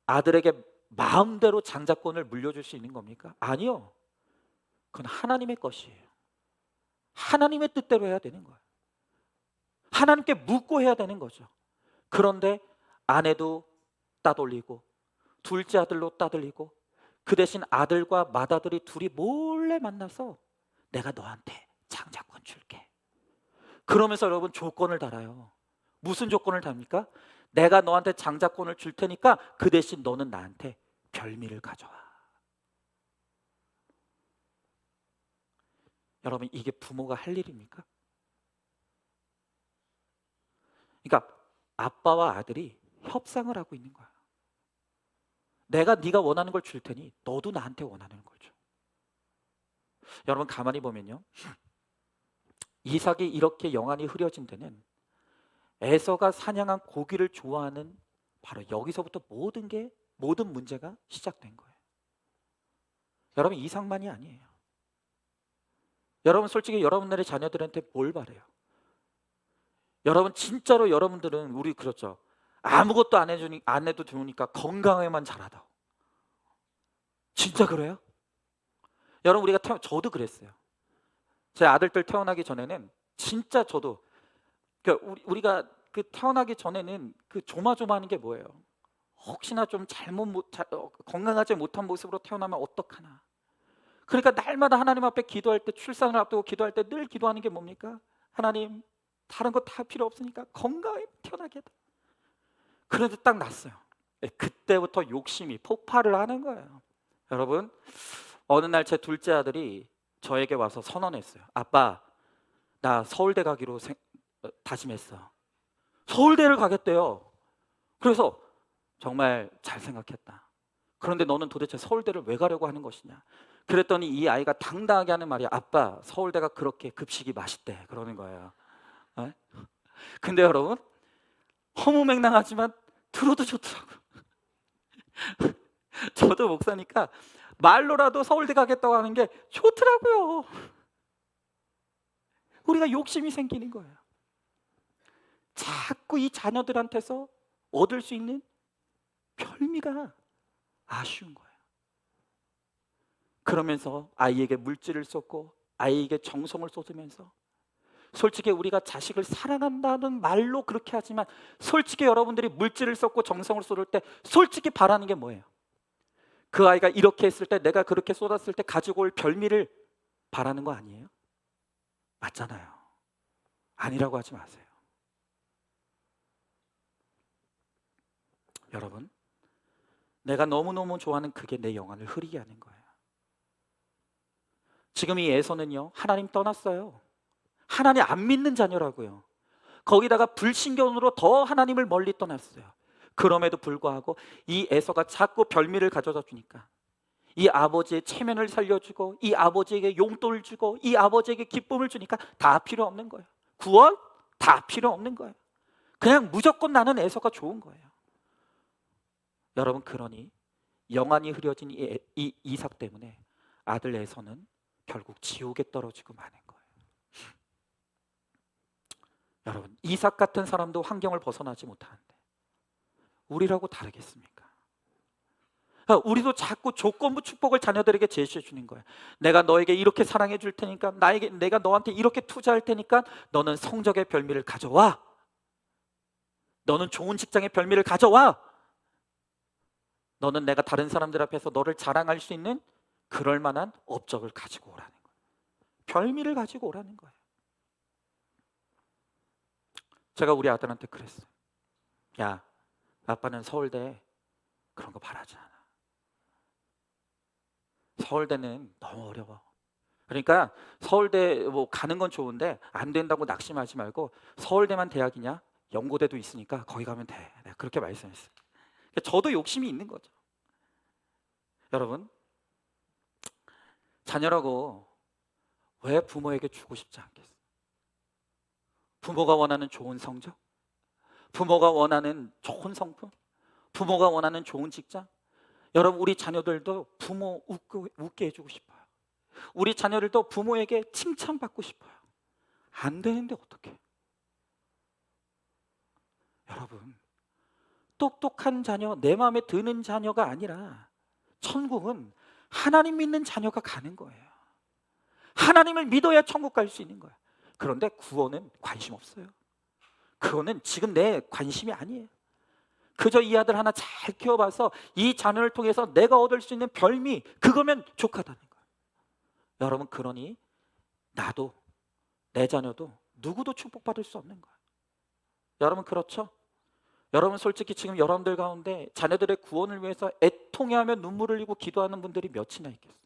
아들에게 마음대로 장자권을 물려줄 수 있는 겁니까? 아니요. 그건 하나님의 것이에요. 하나님의 뜻대로 해야 되는 거예요. 하나님께 묻고 해야 되는 거죠. 그런데 아내도 따돌리고 둘째 아들로 따돌리고 그 대신 아들과 맏아들이 둘이 몰래 만나서 내가 너한테 장자권 줄게. 그러면서 여러분 조건을 달아요. 무슨 조건을 답니까? 내가 너한테 장자권을 줄 테니까 그 대신 너는 나한테 별미를 가져와. 여러분, 이게 부모가 할 일입니까? 그러니까 아빠와 아들이 협상을 하고 있는 거야. 내가 네가 원하는 걸 줄 테니 너도 나한테 원하는 걸 줘. 여러분, 가만히 보면요, 이삭이 이렇게 영안이 흐려진 데는 에서가 사냥한 고기를 좋아하는 바로 여기서부터 모든 문제가 시작된 거예요. 여러분, 이삭만이 아니에요. 여러분, 솔직히 여러분들의 자녀들한테 뭘 바래요? 여러분, 진짜로 여러분들은 우리 그렇죠. 아무것도 안 해도 좋으니까 건강에만 잘하다. 진짜 그래요? 여러분, 저도 그랬어요. 제 아들들 태어나기 전에는 진짜 저도 그러니까 우리가 그 태어나기 전에는 그 조마조마하는 게 뭐예요? 혹시나 좀 건강하지 못한 모습으로 태어나면 어떡하나. 그러니까 날마다 하나님 앞에 기도할 때, 출산을 앞두고 기도할 때 늘 기도하는 게 뭡니까? 하나님, 다른 거 다 필요 없으니까 건강하게 태어나게 해달라. 그런데 딱 났어요. 그때부터 욕심이 폭발을 하는 거예요. 여러분, 어느 날 제 둘째 아들이 저에게 와서 선언했어요. 아빠, 나 서울대 가기로 다짐했어. 서울대를 가겠대요. 그래서 정말 잘 생각했다. 그런데 너는 도대체 서울대를 왜 가려고 하는 것이냐? 그랬더니 이 아이가 당당하게 하는 말이 아빠, 서울대가 그렇게 급식이 맛있대. 그러는 거예요. 네? 근데 여러분, 허무맹랑하지만 들어도 좋더라고요. 저도 목사니까 말로라도 서울대 가겠다고 하는 게 좋더라고요. 우리가 욕심이 생기는 거예요. 자꾸 이 자녀들한테서 얻을 수 있는 별미가 아쉬운 거예요. 그러면서 아이에게 물질을 쏟고 아이에게 정성을 쏟으면서 솔직히 우리가 자식을 사랑한다는 말로 그렇게 하지만 솔직히 여러분들이 물질을 쏟고 정성을 쏟을 때 솔직히 바라는 게 뭐예요? 그 아이가 이렇게 했을 때 내가 그렇게 쏟았을 때 가지고 올 별미를 바라는 거 아니에요? 맞잖아요. 아니라고 하지 마세요. 여러분, 내가 너무너무 좋아하는 그게 내 영안을 흐리게 하는 거예요. 지금 이 에서는요, 하나님 떠났어요. 하나님 안 믿는 자녀라고요. 거기다가 불신경으로 더 하나님을 멀리 떠났어요. 그럼에도 불구하고 이 에서가 자꾸 별미를 가져다 주니까 이 아버지의 체면을 살려주고 이 아버지에게 용돈을 주고 이 아버지에게 기쁨을 주니까 다 필요 없는 거예요. 구원? 다 필요 없는 거예요. 그냥 무조건 나는 에서가 좋은 거예요. 여러분, 그러니 영안이 흐려진 이 이삭 때문에 아들 에서는 결국 지옥에 떨어지고 마는 거예요. 여러분, 이삭 같은 사람도 환경을 벗어나지 못하는데 우리라고 다르겠습니까? 우리도 자꾸 조건부 축복을 자녀들에게 제시해 주는 거예요. 내가 너에게 이렇게 사랑해 줄 테니까, 내가 너한테 이렇게 투자할 테니까 너는 성적의 별미를 가져와. 너는 좋은 직장의 별미를 가져와. 너는 내가 다른 사람들 앞에서 너를 자랑할 수 있는 그럴 만한 업적을 가지고 오라는 거예요. 별미를 가지고 오라는 거예요. 제가 우리 아들한테 그랬어요. 야, 아빠는 서울대 그런 거 바라지 않아. 서울대는 너무 어려워. 그러니까 서울대 뭐 가는 건 좋은데 안 된다고 낙심하지 말고 서울대만 대학이냐? 연고대도 있으니까 거기 가면 돼. 내가 그렇게 말씀했어요. 저도 욕심이 있는 거죠. 여러분, 자녀라고 왜 부모에게 주고 싶지 않겠어요? 부모가 원하는 좋은 성적? 부모가 원하는 좋은 성품? 부모가 원하는 좋은 직장? 여러분, 우리 자녀들도 부모 웃게 해주고 싶어요. 우리 자녀들도 부모에게 칭찬받고 싶어요. 안 되는데 어떡해? 여러분, 똑똑한 자녀, 내 마음에 드는 자녀가 아니라 천국은 하나님 믿는 자녀가 가는 거예요. 하나님을 믿어야 천국 갈 수 있는 거예요. 그런데 구원은 관심 없어요. 그거는 지금 내 관심이 아니에요. 그저 이 아들 하나 잘 키워봐서 이 자녀를 통해서 내가 얻을 수 있는 별미, 그거면 족하다는 거예요. 여러분, 그러니 나도 내 자녀도 누구도 축복받을 수 없는 거예요. 여러분, 그렇죠? 여러분, 솔직히 지금 여러분들 가운데 자녀들의 구원을 위해서 애통해하며 눈물을 흘리고 기도하는 분들이 몇이나 있겠어요?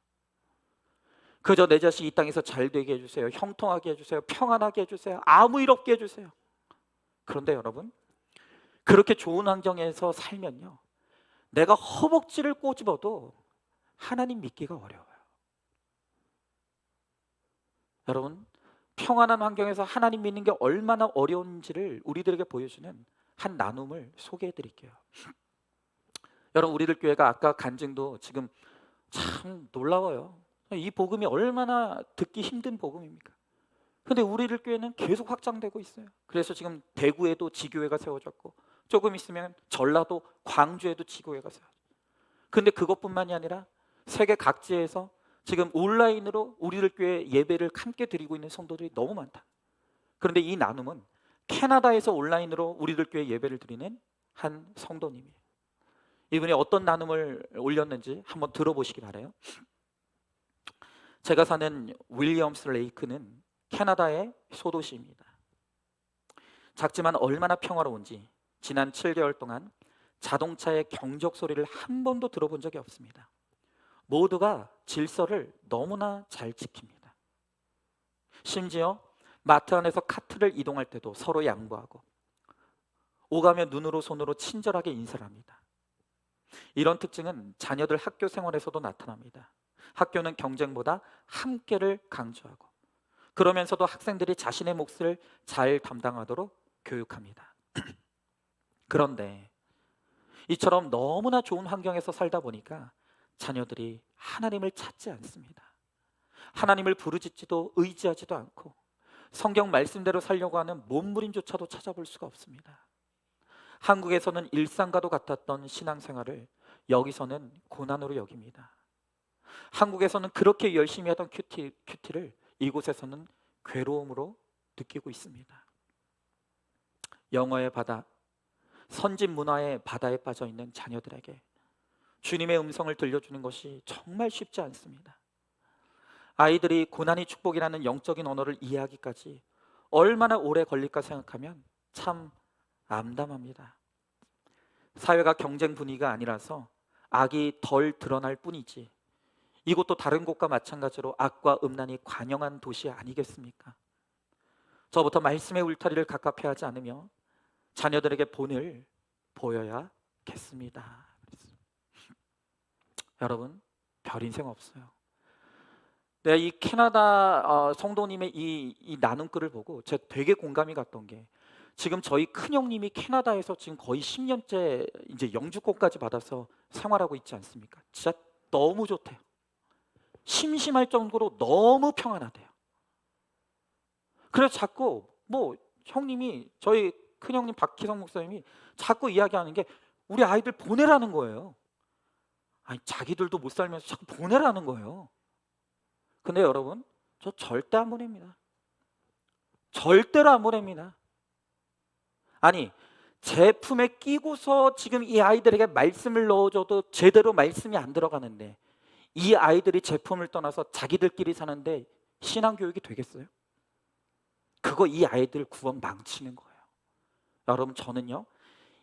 그저 내 자식 이 땅에서 잘 되게 해주세요. 형통하게 해주세요. 평안하게 해주세요. 아무 일 없게 해주세요. 그런데 여러분, 그렇게 좋은 환경에서 살면요, 내가 허벅지를 꼬집어도 하나님 믿기가 어려워요. 여러분, 평안한 환경에서 하나님 믿는 게 얼마나 어려운지를 우리들에게 보여주는 한 나눔을 소개해 드릴게요. 여러분, 우리들 교회가 아까 간증도 지금 참 놀라워요. 이 복음이 얼마나 듣기 힘든 복음입니까? 근데 우리들 교회는 계속 확장되고 있어요. 그래서 지금 대구에도 지교회가 세워졌고 조금 있으면 전라도, 광주에도 지교회가 세워져요. 근데 그것뿐만이 아니라 세계 각지에서 지금 온라인으로 우리들 교회 예배를 함께 드리고 있는 성도들이 너무 많다. 그런데 이 나눔은 캐나다에서 온라인으로 우리들 교회 예배를 드리는 한 성도님이에요. 이분이 어떤 나눔을 올렸는지 한번 들어보시기 바라요. 제가 사는 윌리엄스 레이크는 캐나다의 소도시입니다. 작지만 얼마나 평화로운지 지난 7개월 동안 자동차의 경적 소리를 한 번도 들어본 적이 없습니다. 모두가 질서를 너무나 잘 지킵니다. 심지어 마트 안에서 카트를 이동할 때도 서로 양보하고 오가며 눈으로 손으로 친절하게 인사를 합니다. 이런 특징은 자녀들 학교 생활에서도 나타납니다. 학교는 경쟁보다 함께를 강조하고 그러면서도 학생들이 자신의 몫을 잘 담당하도록 교육합니다. 그런데 이처럼 너무나 좋은 환경에서 살다 보니까 자녀들이 하나님을 찾지 않습니다. 하나님을 부르짖지도 의지하지도 않고 성경 말씀대로 살려고 하는 몸부림조차도 찾아볼 수가 없습니다. 한국에서는 일상과도 같았던 신앙생활을 여기서는 고난으로 여깁니다. 한국에서는 그렇게 열심히 하던 큐티를 이곳에서는 괴로움으로 느끼고 있습니다. 영어의 바다, 선진 문화의 바다에 빠져 있는 자녀들에게 주님의 음성을 들려주는 것이 정말 쉽지 않습니다. 아이들이 고난이 축복이라는 영적인 언어를 이해하기까지 얼마나 오래 걸릴까 생각하면 참 암담합니다. 사회가 경쟁 분위기가 아니라서 악이 덜 드러날 뿐이지 이곳도 다른 곳과 마찬가지로 악과 음란이 관영한 도시 아니겠습니까? 저부터 말씀의 울타리를 갑갑해 하지 않으며 자녀들에게 본을 보여야겠습니다. 여러분, 별 인생 없어요. 내가 이 캐나다 성도님의 이 나눔글을 보고 제가 되게 공감이 갔던 게 지금 저희 큰형님이 캐나다에서 지금 거의 10년째 이제 영주권까지 받아서 생활하고 있지 않습니까? 진짜 너무 좋대요. 심심할 정도로 너무 평안하대요. 그래서 자꾸 형님이 저희 큰형님 박희성 목사님이 자꾸 이야기하는 게 우리 아이들 보내라는 거예요. 아니 자기들도 못 살면서 자꾸 보내라는 거예요. 근데 여러분, 저 절대 안 보냅니다. 절대로 안 보냅니다. 아니 제품에 끼고서 지금 이 아이들에게 말씀을 넣어줘도 제대로 말씀이 안 들어가는데 이 아이들이 제품을 떠나서 자기들끼리 사는데 신앙교육이 되겠어요? 그거 이 아이들 구원 망치는 거예요. 여러분, 저는요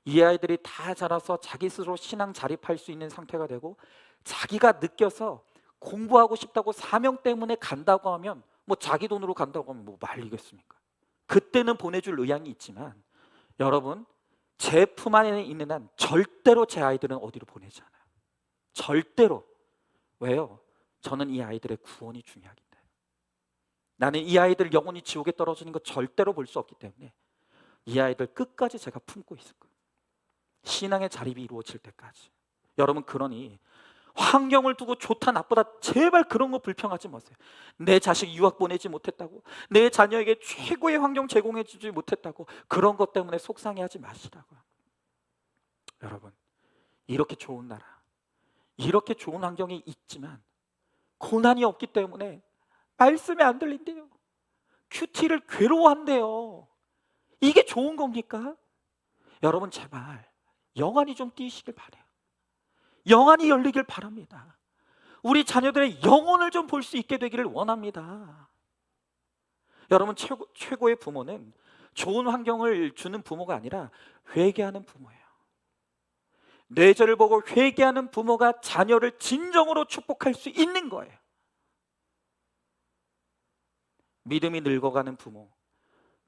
이 아이들이 다 자라서 자기 스스로 신앙 자립할 수 있는 상태가 되고 자기가 느껴서 공부하고 싶다고 사명 때문에 간다고 하면 자기 돈으로 간다고 하면 말리겠습니까? 그때는 보내줄 의향이 있지만 여러분, 제 품 안에 있는 한 절대로 제 아이들은 어디로 보내지 않아요. 절대로. 왜요? 저는 이 아이들의 구원이 중요하기 때문에. 나는 이 아이들 영혼이 지옥에 떨어지는 거 절대로 볼 수 없기 때문에 이 아이들 끝까지 제가 품고 있을 거예요. 신앙의 자립이 이루어질 때까지. 여러분, 그러니 환경을 두고 좋다 나쁘다 제발 그런 거 불평하지 마세요. 내 자식 유학 보내지 못했다고, 내 자녀에게 최고의 환경 제공해 주지 못했다고 그런 것 때문에 속상해하지 마시라고요. 여러분, 이렇게 좋은 나라, 이렇게 좋은 환경이 있지만 고난이 없기 때문에 말씀이 안 들린대요. 큐티를 괴로워한대요. 이게 좋은 겁니까? 여러분, 제발 영안이 좀 띄시길 바래요. 영안이 열리길 바랍니다. 우리 자녀들의 영혼을 좀 볼 수 있게 되기를 원합니다. 여러분, 최고의 부모는 좋은 환경을 주는 부모가 아니라 회개하는 부모예요. 뇌절을 보고 회개하는 부모가 자녀를 진정으로 축복할 수 있는 거예요. 믿음이 늙어가는 부모,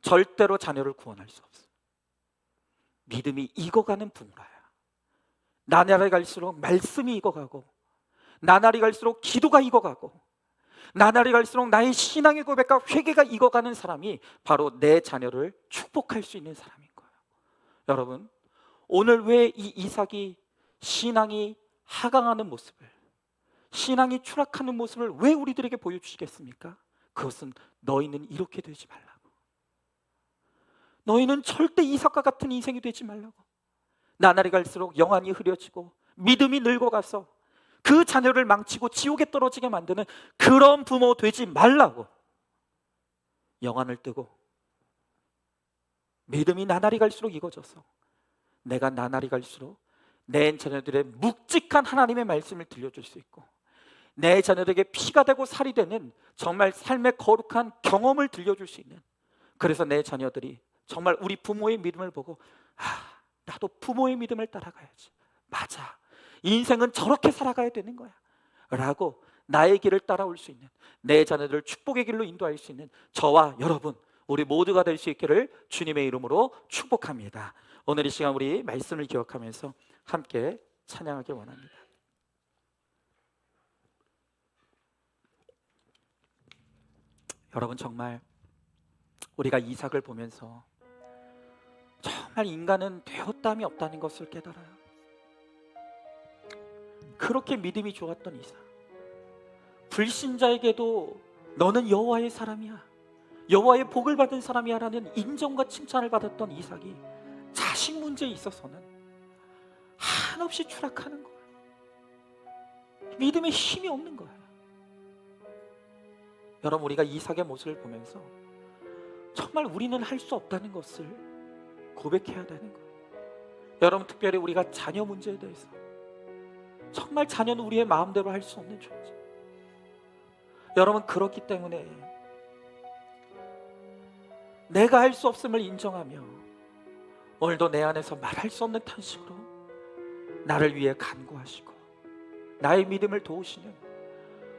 절대로 자녀를 구원할 수 없어요. 믿음이 익어가는 부모라요. 나날이 갈수록 말씀이 익어가고, 나날이 갈수록 기도가 익어가고, 나날이 갈수록 나의 신앙의 고백과 회개가 익어가는 사람이 바로 내 자녀를 축복할 수 있는 사람인 거예요. 여러분, 오늘 왜 이 이삭이 신앙이 하강하는 모습을, 신앙이 추락하는 모습을 왜 우리들에게 보여주시겠습니까? 그것은 너희는 이렇게 되지 말라고. 너희는 절대 이삭과 같은 인생이 되지 말라고. 나날이 갈수록 영안이 흐려지고 믿음이 늙어가서 그 자녀를 망치고 지옥에 떨어지게 만드는 그런 부모 되지 말라고 영안을 뜨고, 믿음이 나날이 갈수록 익어져서 내가 나날이 갈수록 내 자녀들의 묵직한 하나님의 말씀을 들려줄 수 있고, 내 자녀들에게 피가 되고 살이 되는 정말 삶의 거룩한 경험을 들려줄 수 있는, 그래서 내 자녀들이 정말 우리 부모의 믿음을 보고 나도 부모의 믿음을 따라가야지, 맞아, 인생은 저렇게 살아가야 되는 거야 라고 나의 길을 따라올 수 있는, 내 자녀들을 축복의 길로 인도할 수 있는 저와 여러분, 우리 모두가 될 수 있기를 주님의 이름으로 축복합니다. 오늘 이 시간 우리 말씀을 기억하면서 함께 찬양하길 원합니다. 여러분, 정말 우리가 이삭을 보면서 정말 인간은 되었담이 없다는 것을 깨달아요. 그렇게 믿음이 좋았던 이삭, 불신자에게도 너는 여호와의 사람이야, 여호와의 복을 받은 사람이야 라는 인정과 칭찬을 받았던 이삭이 자식 문제에 있어서는 한없이 추락하는 거예요. 믿음에 힘이 없는 거예요. 여러분, 우리가 이삭의 모습을 보면서 정말 우리는 할 수 없다는 것을 고백해야 되는 거예요. 여러분, 특별히 우리가 자녀 문제에 대해서 정말 자녀는 우리의 마음대로 할 수 없는 존재. 여러분, 그렇기 때문에 내가 할 수 없음을 인정하며 오늘도 내 안에서 말할 수 없는 탄식으로 나를 위해 간구하시고 나의 믿음을 도우시는,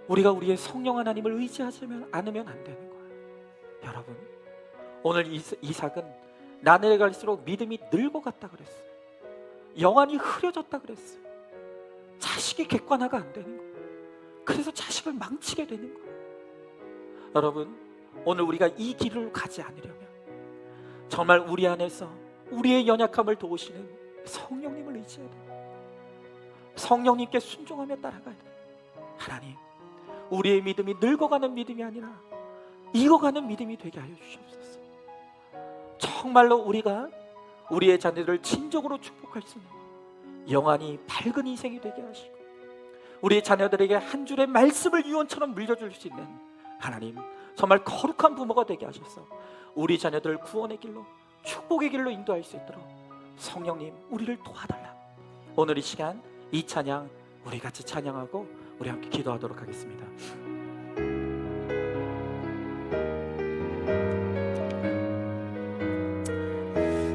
우리가 우리의 성령 하나님을 의지하지 않으면 안 되는 거예요. 여러분, 오늘 이삭은 나날이 갈수록 믿음이 늙어갔다 그랬어요. 영안이 흐려졌다 그랬어요. 자식이 객관화가 안 되는 거예요. 그래서 자식을 망치게 되는 거예요. 여러분, 오늘 우리가 이 길을 가지 않으려면 정말 우리 안에서 우리의 연약함을 도우시는 성령님을 의지해야 돼요. 성령님께 순종하며 따라가야 돼요. 하나님, 우리의 믿음이 늙어가는 믿음이 아니라 익어가는 믿음이 되게 하여 주시옵소서. 정말로 우리가 우리의 자녀들을 진정으로 축복할 수 있는 영원히 밝은 인생이 되게 하시고, 우리의 자녀들에게 한 줄의 말씀을 유언처럼 물려줄 수 있는 하나님, 정말 거룩한 부모가 되게 하셔서 우리 자녀들을 구원의 길로, 축복의 길로 인도할 수 있도록 성령님, 우리를 도와달라. 오늘 이 시간 이 찬양 우리 같이 찬양하고 우리 함께 기도하도록 하겠습니다.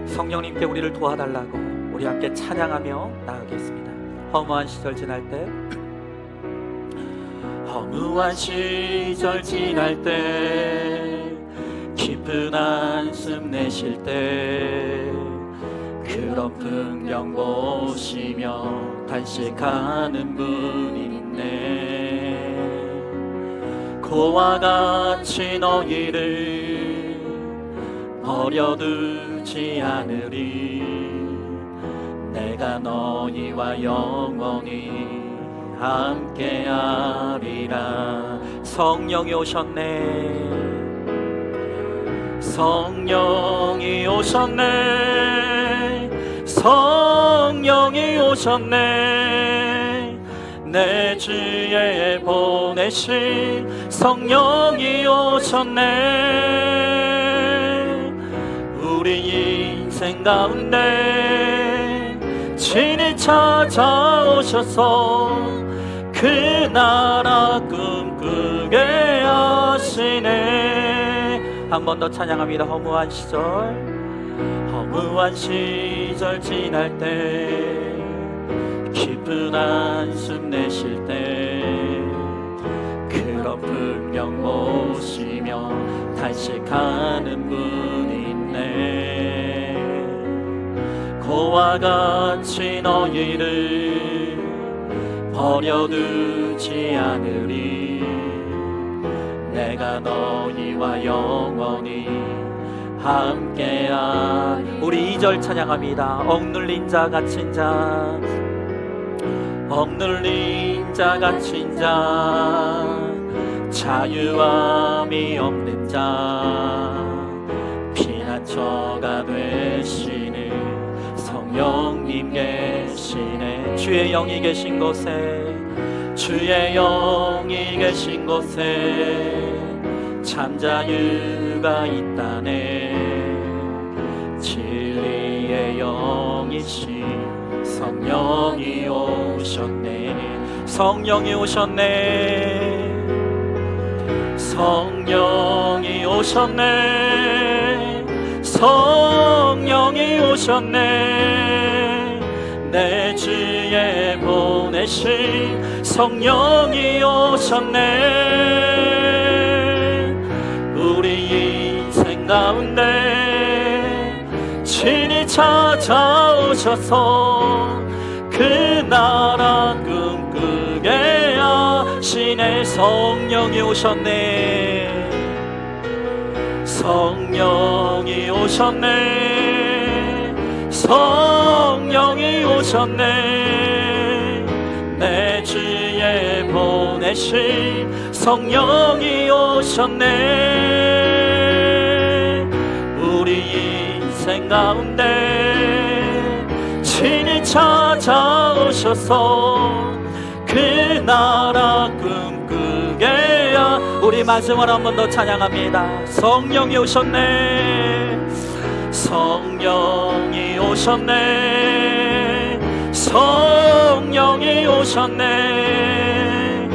성령님께 우리를 도와달라고 우리 함께 찬양하며 나아가겠습니다. 허무한 시절 지날 때, 허무한 시절 지날 때, 깊은 한숨 내쉴 때, 그런 풍경 보시며 탄식하는 분이 있네. 고와 같이 너희를 버려두지 않으리. 내가 너희와 영원히 함께하리라. 성령이 오셨네, 성령이 오셨네, 성령이 오셨네. 내 주에 보내신 성령이 오셨네. 우리 인생 가운데 친히 찾아오셔서 그 나라 꿈꾸게 하시네. 한 번 더 찬양합니다. 허무한 시절, 허무한 시절 지날 때, 깊은 한숨 내쉴 때, 그런 풍경 보시며 탄식하는 분이 있네. 고와 같이 너희를 버려두지 않으리. 내가 너희와 영원히 함께하. 우리 2절 찬양합니다. 억눌린 자 갇힌 자, 억눌린 자 갇힌 자, 자유함이 없는 자, 피난처가 되시는 성령님 계시네. 주의 영이 계신 곳에 주의 영이 계신 곳에 잠자유가 있다네. 진리의 영이신 성령이 오셨네. 성령이 오셨네. 성령이 오셨네. 성령이 오셨네. 내 주에 보내신 성령이 오셨네. 우리 인생 가운데 친히 찾아오셔서 그 나라 꿈꾸게 하시네. 성령이 오셨네. 성령이 오셨네. 성령이 오셨네. 내 주에 보내신 성령이 오셨네. 우리 인생 가운데 친히 찾아오셔서 그 나라 꿈꾸게 하. 우리 마지막으로 한 번 더 찬양합니다. 성령이 오셨네. 성령이 오셨네. 성령이 오셨네.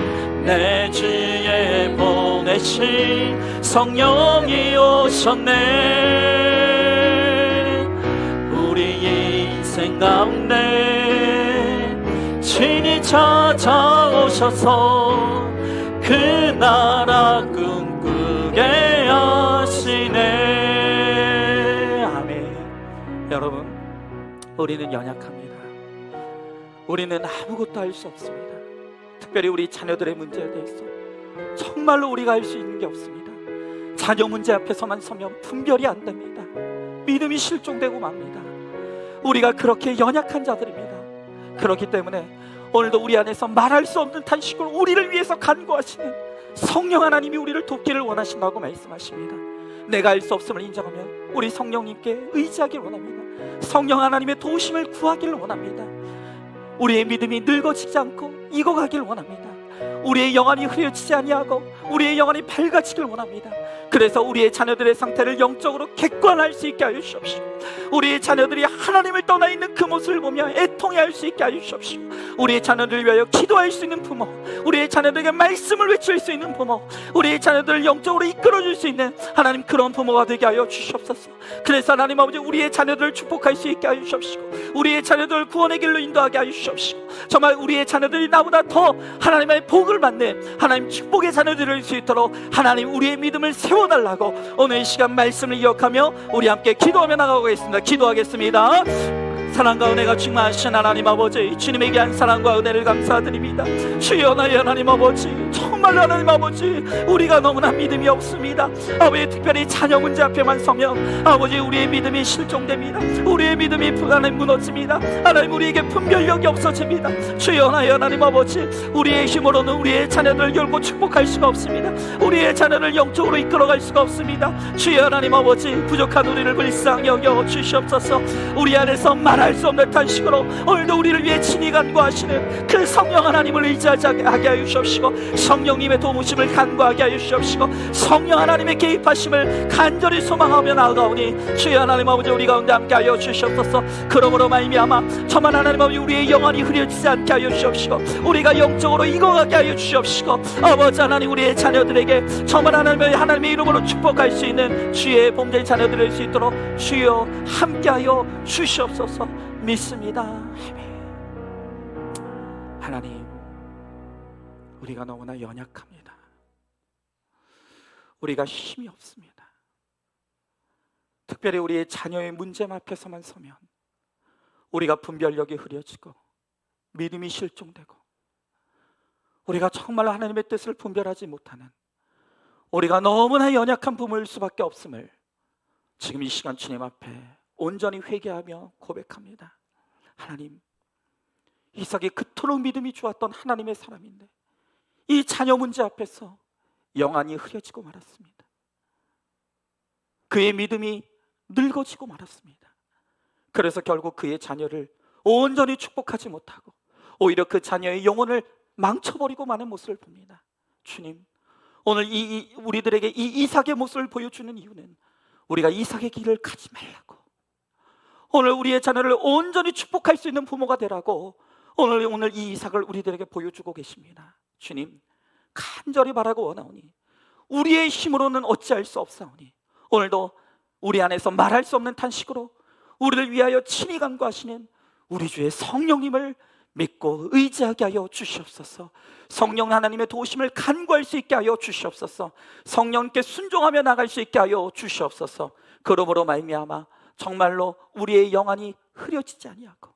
내 주에 보내신 성령이 오셨네. 우리 인생 가운데 친히 찾아오셔서 그 나라 꿈꾸게 하시네. 아멘. 여러분, 우리는 연약합니다. 우리는 아무것도 할 수 없습니다. 특별히 우리 자녀들의 문제에 대해서 정말로 우리가 할 수 있는 게 없습니다. 자녀 문제 앞에서만 서면 분별이 안 됩니다. 믿음이 실종되고 맙니다. 우리가 그렇게 연약한 자들입니다. 그렇기 때문에 오늘도 우리 안에서 말할 수 없는 탄식으로 우리를 위해서 간구하시는 성령 하나님이 우리를 돕기를 원하신다고 말씀하십니다. 내가 할 수 없음을 인정하면 우리 성령님께 의지하기를 원합니다. 성령 하나님의 도우심을 구하기를 원합니다. 우리의 믿음이 늙어지지 않고 익어가기를 원합니다. 우리의 영혼이 흐려지지 아니하고 우리의 영혼이 밝아지길 원합니다. 그래서 우리의 자녀들의 상태를 영적으로 객관할 수 있게 하여 주십시오. 우리의 자녀들이 하나님을 떠나 있는 그 모습을 보며 애통해할 수 있게 하여 주십시오. 우리의 자녀들을 위하여 기도할 수 있는 부모, 우리의 자녀들에게 말씀을 외칠 수 있는 부모, 우리의 자녀들을 영적으로 이끌어줄 수 있는 하나님, 그런 부모가 되게 하여 주시옵소서. 그래서 하나님 아버지, 우리의 자녀들을 축복할 수 있게 하여 주십시오. 우리의 자녀들을 구원의 길로 인도하게 하여 주십시오. 정말 우리의 자녀들이 나보다 더 하나님의 복을 받는 하나님 축복의 자녀들이 될 수 있도록 하나님, 우리의 믿음을 세워달라고 오늘 이 시간 말씀을 기억하며 우리 함께 기도하며 나가겠습니다. 기도하겠습니다. 사랑과 은혜가 충만하신 하나님 아버지, 주님에게 한 사랑과 은혜를 감사드립니다. 주여, 나의 하나님 아버지, 정말 하나님 아버지, 우리가 너무나 믿음이 없습니다. 아버지, 특별히 자녀 문제 앞에만 서면 아버지, 우리의 믿음이 실종됩니다. 우리의 믿음이 하나님 무너집니다. 하나님, 우리에게 분별력이 없어집니다. 주여, 나의 하나님 아버지, 우리의 힘으로는 우리의 자녀들을 결코 축복할 수가 없습니다. 우리의 자녀를 영적으로 이끌어갈 수가 없습니다. 주여 하나님 아버지, 부족한 우리를 불쌍히 여겨 주시옵소서. 우리 안에서 말할 수 없는 탄식으로 오늘도 우리를 위해 친히 간구하시는 그 성령 하나님을 의지하게 하여 주시옵시고, 성령님의 도우심을 간구하게 하여 주시옵시고, 성령 하나님의 개입하심을 간절히 소망하며 나아가오니 주여 하나님 아버지, 우리 가운데 함께 하여 주시옵소서. 그러므로 말미암아 정말 하나님 아버지, 우리의 영혼이 흐려지지 않게 하여 주시옵시고, 우리가 영적으로 익어가게 하여 주시옵시고, 아버지 하나님, 우리의 자녀들에게 정말 하나님의 이름으로 축복할 수 있는 주의 복된 자녀들 될 수 있도록 주여 함께하여 주시옵소서. 믿습니다. 하나님, 우리가 너무나 연약합니다. 우리가 힘이 없습니다. 특별히 우리의 자녀의 문제 앞에서만 서면 우리가 분별력이 흐려지고 믿음이 실종되고, 우리가 정말 하나님의 뜻을 분별하지 못하는, 우리가 너무나 연약한 부모일 수밖에 없음을 지금 이 시간 주님 앞에 온전히 회개하며 고백합니다. 하나님, 이삭이 그토록 믿음이 좋았던 하나님의 사람인데 이 자녀 문제 앞에서 영안이 흐려지고 말았습니다. 그의 믿음이 늙어지고 말았습니다. 그래서 결국 그의 자녀를 온전히 축복하지 못하고 오히려 그 자녀의 영혼을 망쳐버리고 마는 모습을 봅니다. 주님, 오늘 우리들에게 이 이삭의 모습을 보여주는 이유는 우리가 이삭의 길을 가지 말라고, 오늘 우리의 자녀를 온전히 축복할 수 있는 부모가 되라고 오늘 이 이삭을 우리들에게 보여주고 계십니다. 주님, 간절히 바라고 원하오니 우리의 힘으로는 어찌할 수 없사오니 오늘도 우리 안에서 말할 수 없는 탄식으로 우리를 위하여 친히 간구하시는 우리 주의 성령님을 믿고 의지하게 하여 주시옵소서. 성령 하나님의 도우심을 간구할 수 있게 하여 주시옵소서. 성령께 순종하며 나갈 수 있게 하여 주시옵소서. 그러므로 말미암아 정말로 우리의 영안이 흐려지지 아니하고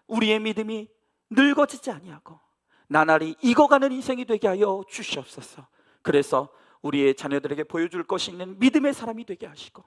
우리의 믿음이 늙어지지 아니하고 나날이 익어가는 인생이 되게 하여 주시옵소서. 그래서 우리의 자녀들에게 보여줄 것이 있는 믿음의 사람이 되게 하시고,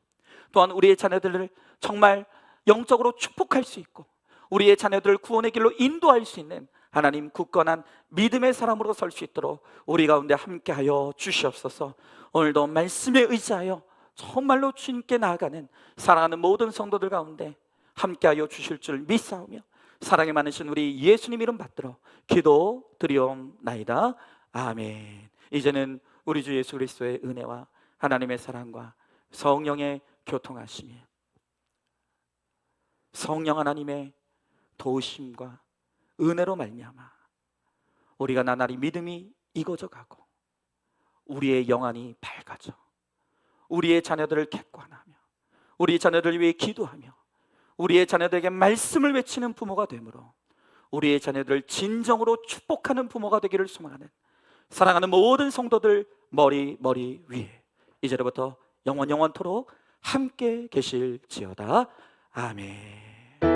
또한 우리의 자녀들을 정말 영적으로 축복할 수 있고 우리의 자녀들을 구원의 길로 인도할 수 있는 하나님 굳건한 믿음의 사람으로 설 수 있도록 우리 가운데 함께하여 주시옵소서. 오늘도 말씀에 의지하여 정말로 주님께 나아가는 사랑하는 모든 성도들 가운데 함께하여 주실 줄 믿사오며 사랑이 많으신 우리 예수님 이름 받들어 기도 드리옵나이다. 아멘. 이제는 우리 주 예수 그리스도의 은혜와 하나님의 사랑과 성령의 교통하심이, 성령 하나님의 도우심과 은혜로 말미암아 우리가 나날이 믿음이 익어져 가고 우리의 영안이 밝아져 우리의 자녀들을 객관하며 우리 자녀들을 위해 기도하며 우리의 자녀들에게 말씀을 외치는 부모가 되므로 우리의 자녀들을 진정으로 축복하는 부모가 되기를 소망하는 사랑하는 모든 성도들 머리 위에 이제로부터 영원토록 함께 계실지어다. 아멘.